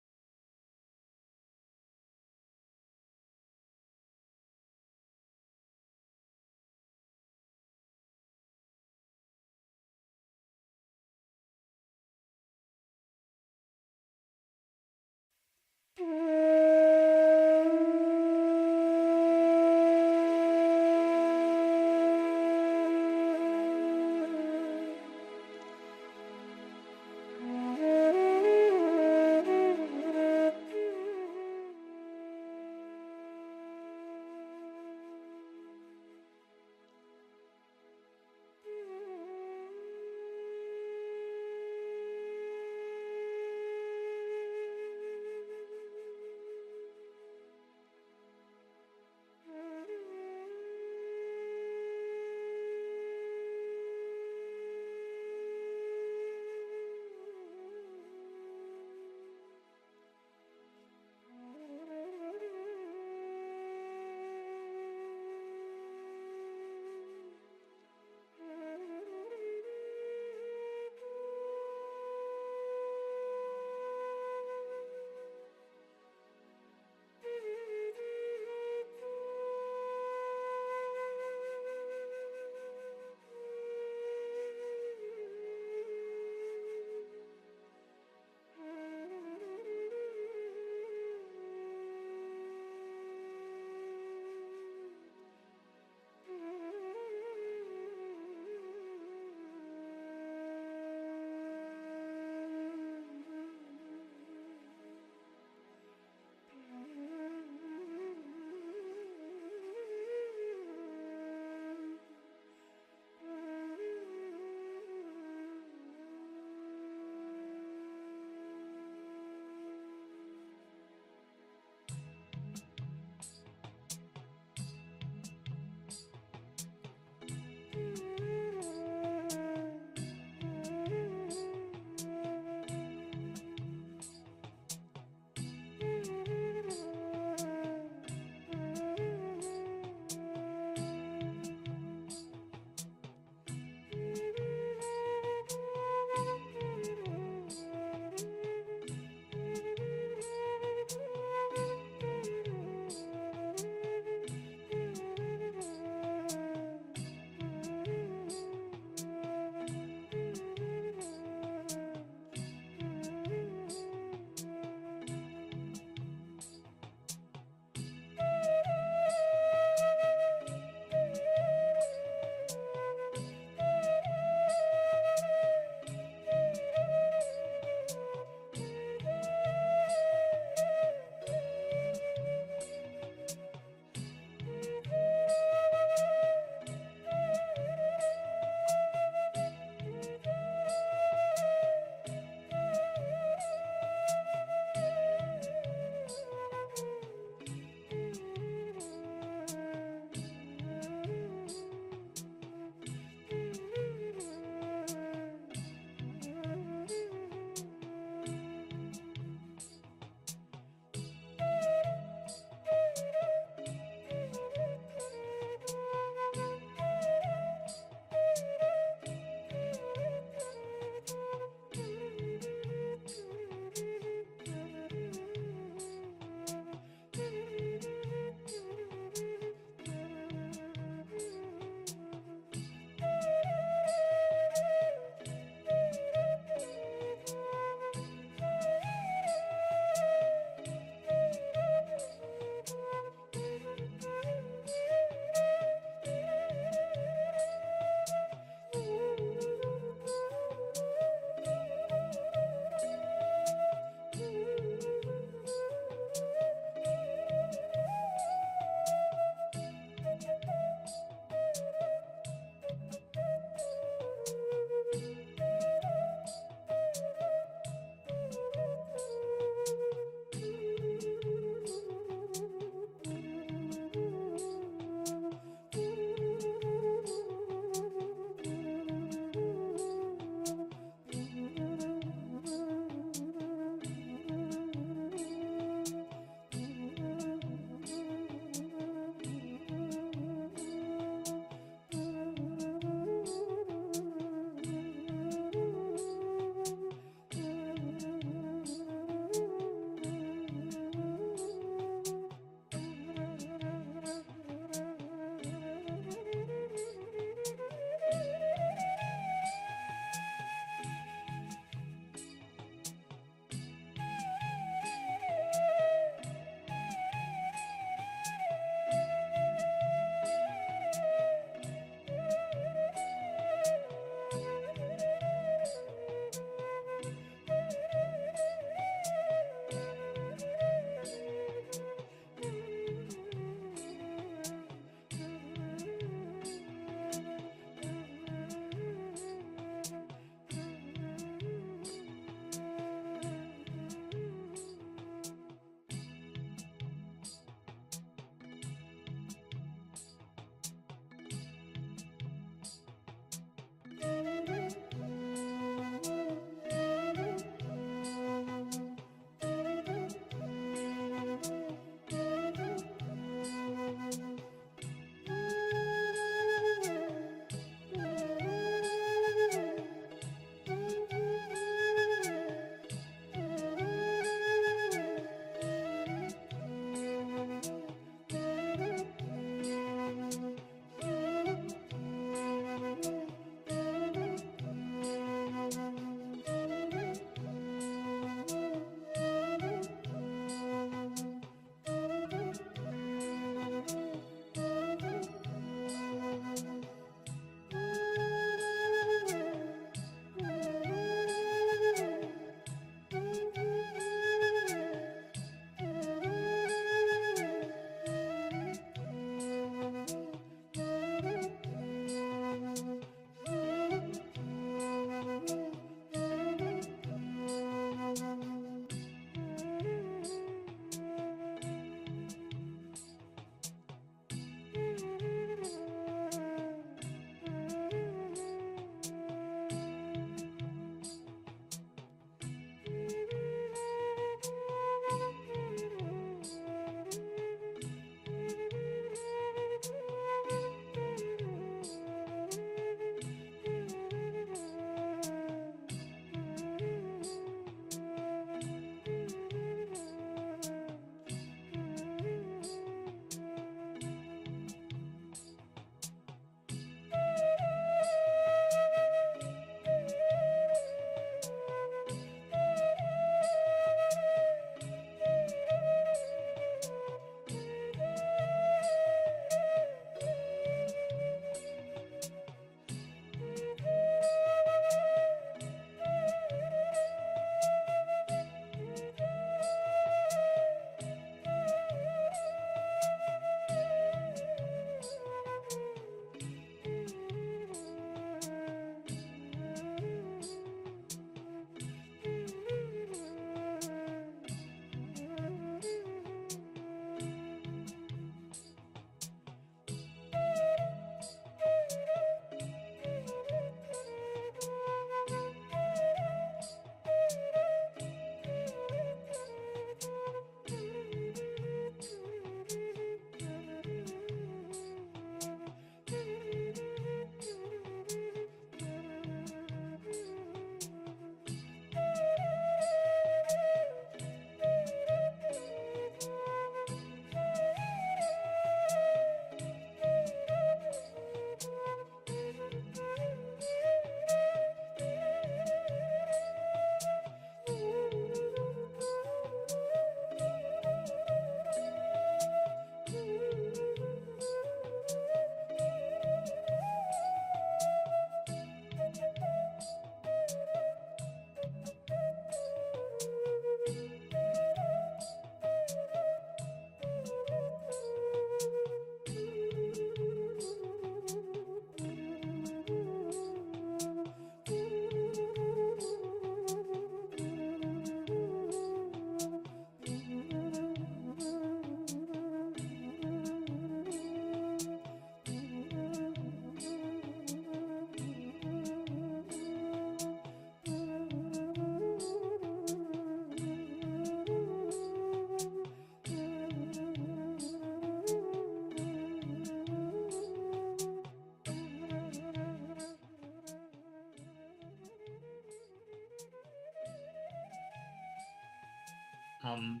hum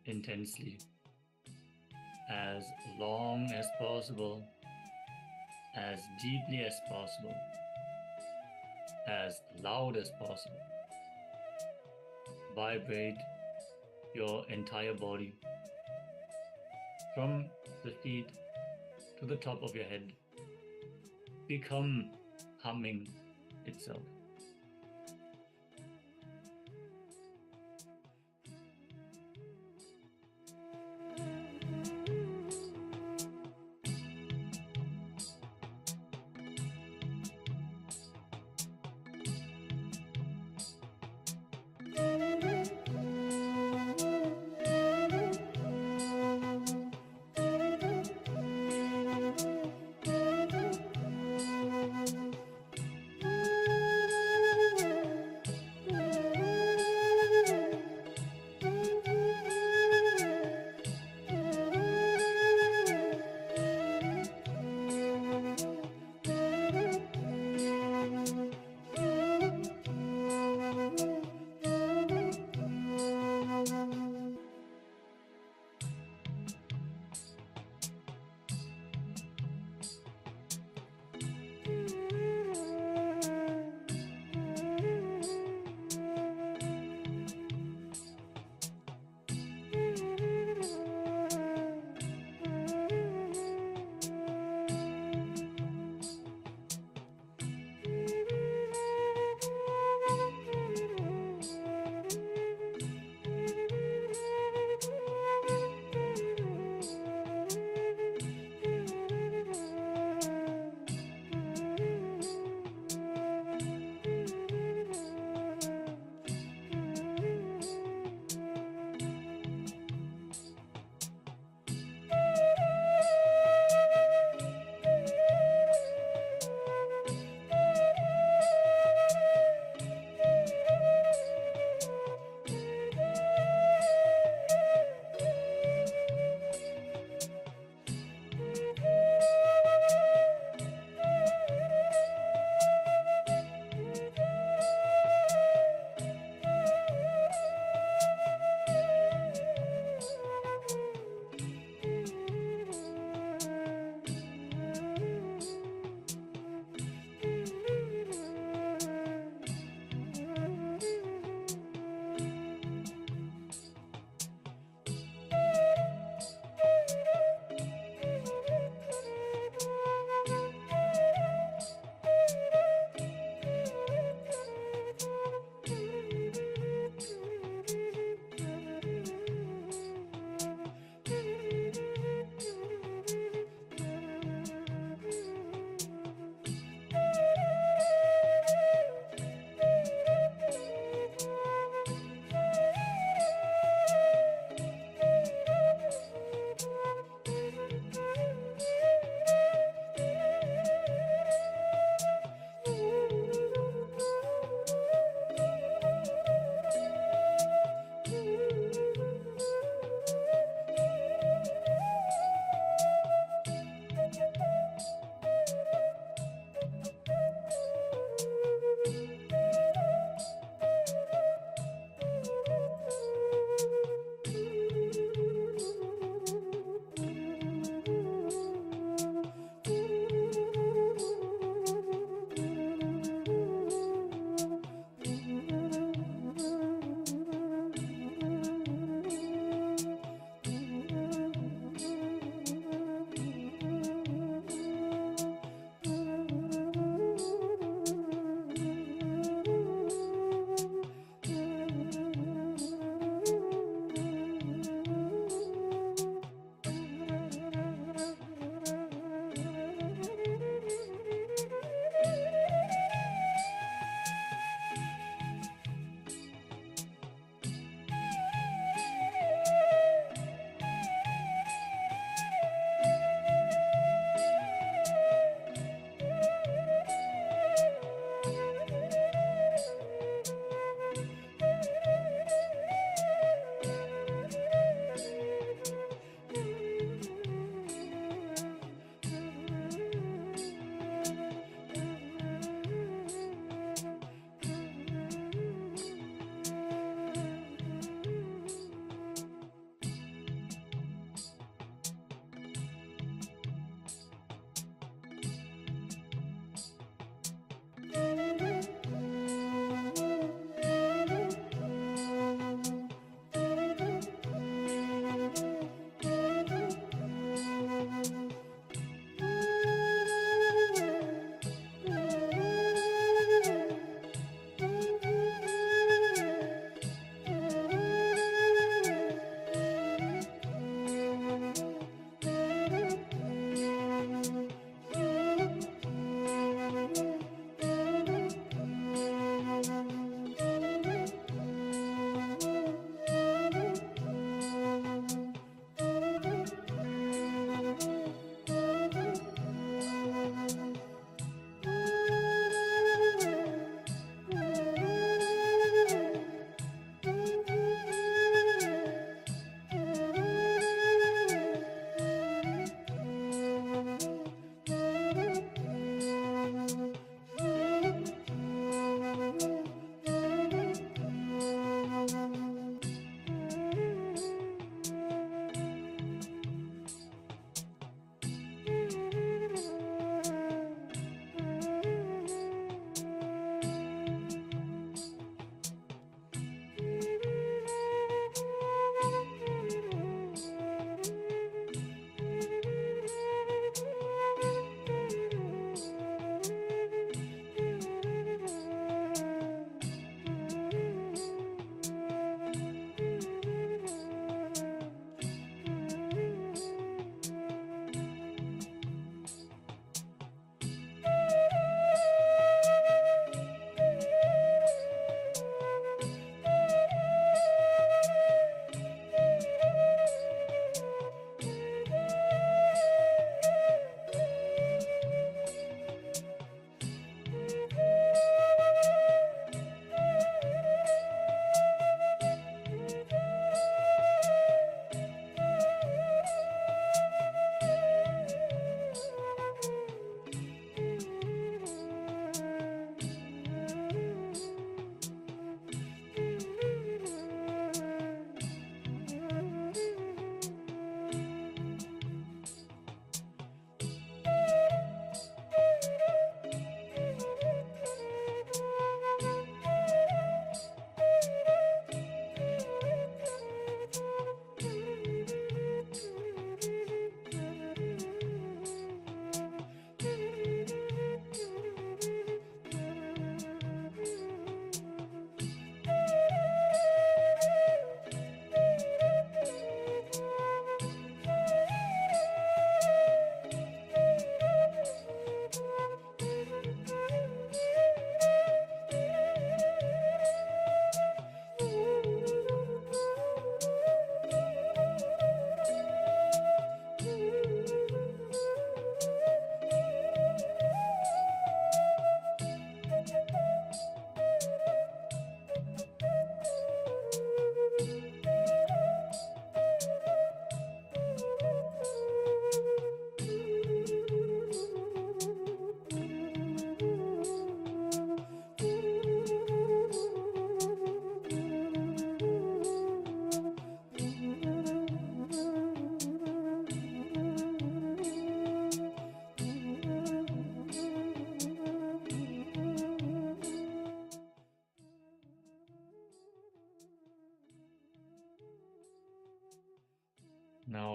intensely, as long as possible, as deeply as possible, as loud as possible. Vibrate your entire body from the feet to the top of your head. Become humming itself.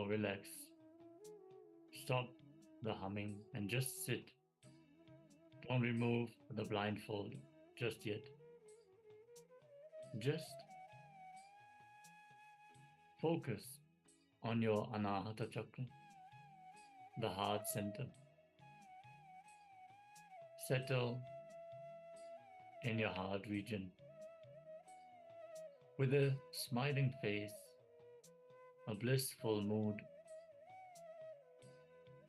Now relax. Stop the humming and just sit. Don't remove the blindfold just yet. Just focus on your anahata chakra, the heart center. Settle in your heart region with a smiling face, a blissful mood.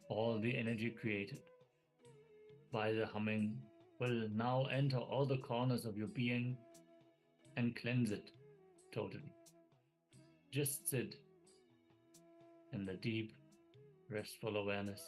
All the energy created by the humming will now enter all the corners of your being and cleanse it totally. Just sit in the deep, restful awareness.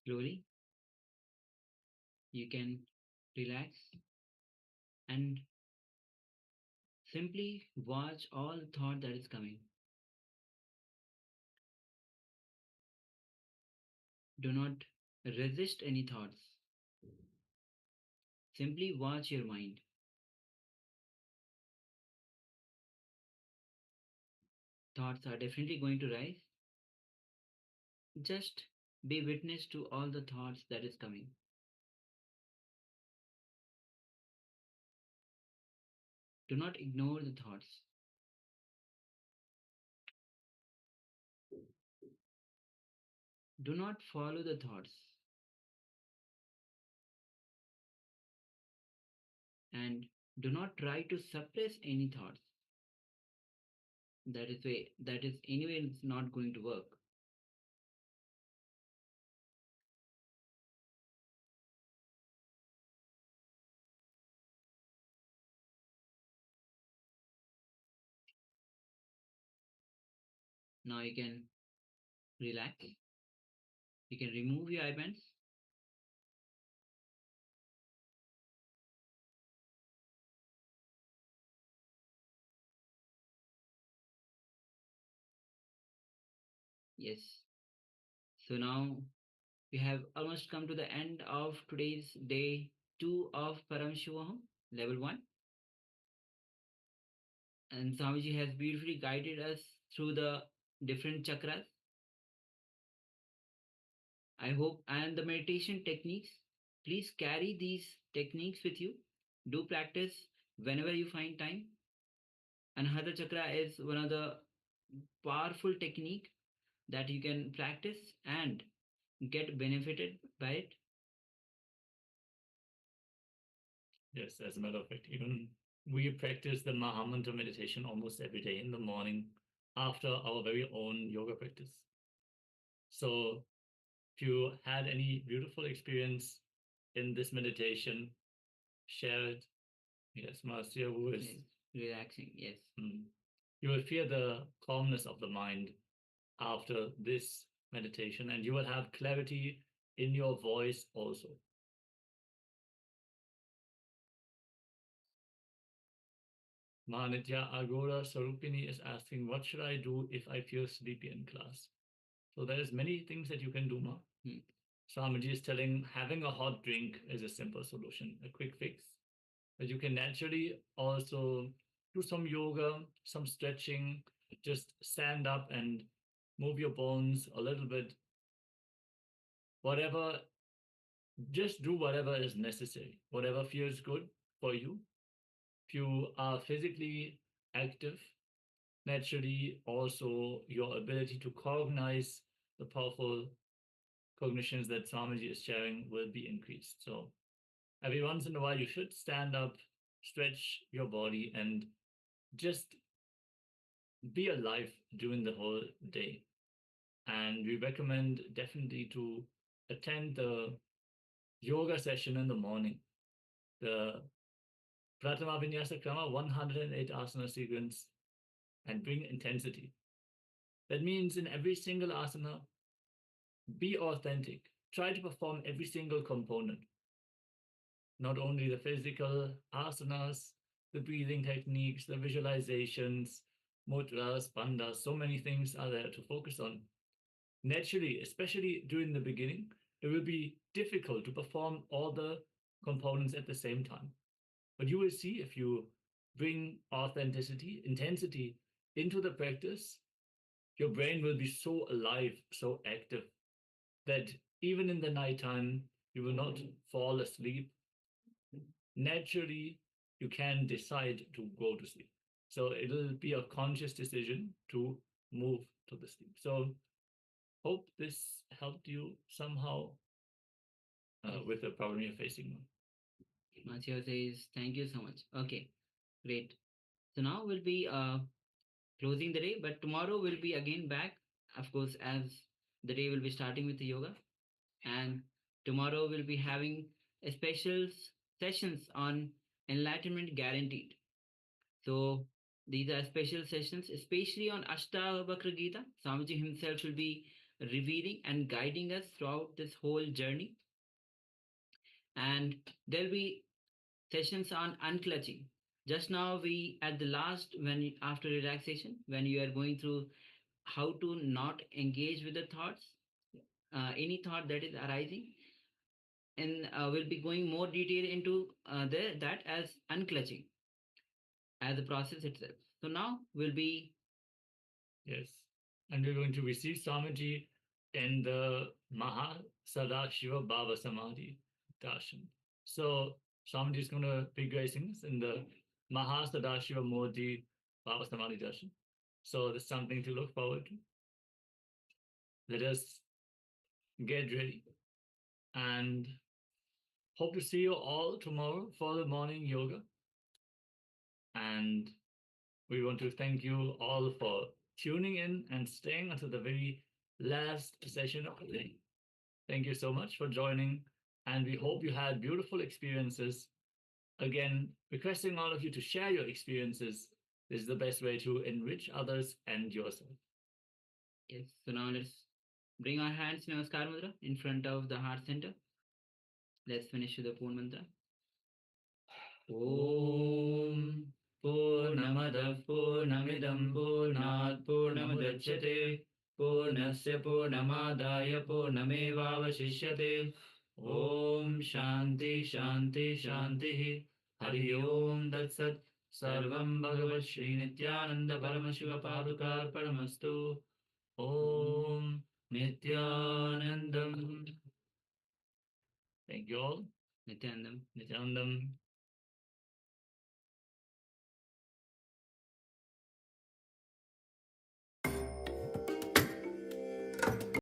Slowly, you can relax and simply watch all the thought that is coming. Do not resist any thoughts. Simply watch your mind. Thoughts are definitely going to rise. Just be witness to all the thoughts that is coming. Do not ignore the thoughts. Do not follow the thoughts. And do not try to suppress any thoughts. That is anyway it's not going to work. Now you can relax. You can remove your eyebands. Yes. So now we have almost come to the end of today's day 2 of Paramashivoham Level 1. And Swamiji has beautifully guided us through the different chakras. I hope, and the meditation techniques, please carry these techniques with you. Do practice whenever you find time. Anahata chakra is one of the powerful technique that you can practice and get benefited by it. Yes, as a matter of fact, even we practice the Mahamantra meditation almost every day in the morning after our very own yoga practice. So if you had any beautiful experience in this meditation, share it. Yes, Master, who is relaxing, yes. You will feel the calmness of the mind after this meditation, and you will have clarity in your voice also. Manitya Agora Sarupini is asking, what should I do if I feel sleepy in class? So there's many things that you can do, Ma. Swamiji is telling having a hot drink is a simple solution, a quick fix. But you can naturally also do some yoga, some stretching, just stand up and move your bones a little bit. Whatever, just do whatever is necessary, whatever feels good for you. If you are physically active, naturally also your ability to cognize the powerful cognitions that Swamiji is sharing will be increased. So every once in a while, you should stand up, stretch your body, and just be alive during the whole day. And we recommend definitely to attend the yoga session in the morning, the Pratama Vinyasa Krama 108 asana sequence, and bring intensity. That means in every single asana, be authentic. Try to perform every single component. Not only the physical asanas, the breathing techniques, the visualizations, mudras, bandhas, so many things are there to focus on. Naturally, especially during the beginning, it will be difficult to perform all the components at the same time. But you will see if you bring authenticity, intensity into the practice, your brain will be so alive, so active, that even in the nighttime, you will not fall asleep. Naturally, you can decide to go to sleep. So it'll be a conscious decision to move to the sleep. So hope this helped you somehow with the problem you're facing. Mathieu says, thank you so much. Okay, great. So now we'll be closing the day, but tomorrow we'll be again back, of course, as the day will be starting with the yoga. And tomorrow we'll be having a special sessions on enlightenment guaranteed. So these are special sessions, especially on Ashta Bakra Gita. Swamiji himself will be revealing and guiding us throughout this whole journey. And there'll be sessions on unclutching. Just now, we at the last, after relaxation, when you are going through how to not engage with the thoughts, any thought that is arising, and we'll be going more detail into that as unclutching as a process itself. So now we'll be Yes. And we're going to receive Swamiji in the Mahasadashiva Bhava Samadhi darshan. So Swamiji is going to be gracing us in the Mahasadashiva Modi Bhava Samadhi darshan. So there's something to look forward to. Let us get ready and hope to see you all tomorrow for the morning yoga. And we want to thank you all for tuning in and staying until the very last session of the day. Thank you so much for joining, and we hope you had beautiful experiences. Again, requesting all of you to share your experiences. This is the best way to enrich others and yourself. yes. So now let's bring our hands in Namaskar Mudra in front of the heart center. Let's finish with the Poon Mantra. Om Purnamadav Purnamidam Purnat Purnamudachyate Purnasya Purnamadaya Purnamevavashishyate. Om Shanti Shanti Shanti. Hari Om Tat Sat. Sarvam Bhagavat Shri Nityananda Paramashiva Padukar Paramastu. Om Nityanandam. Thank you all. Nityanandam. Nityanandam.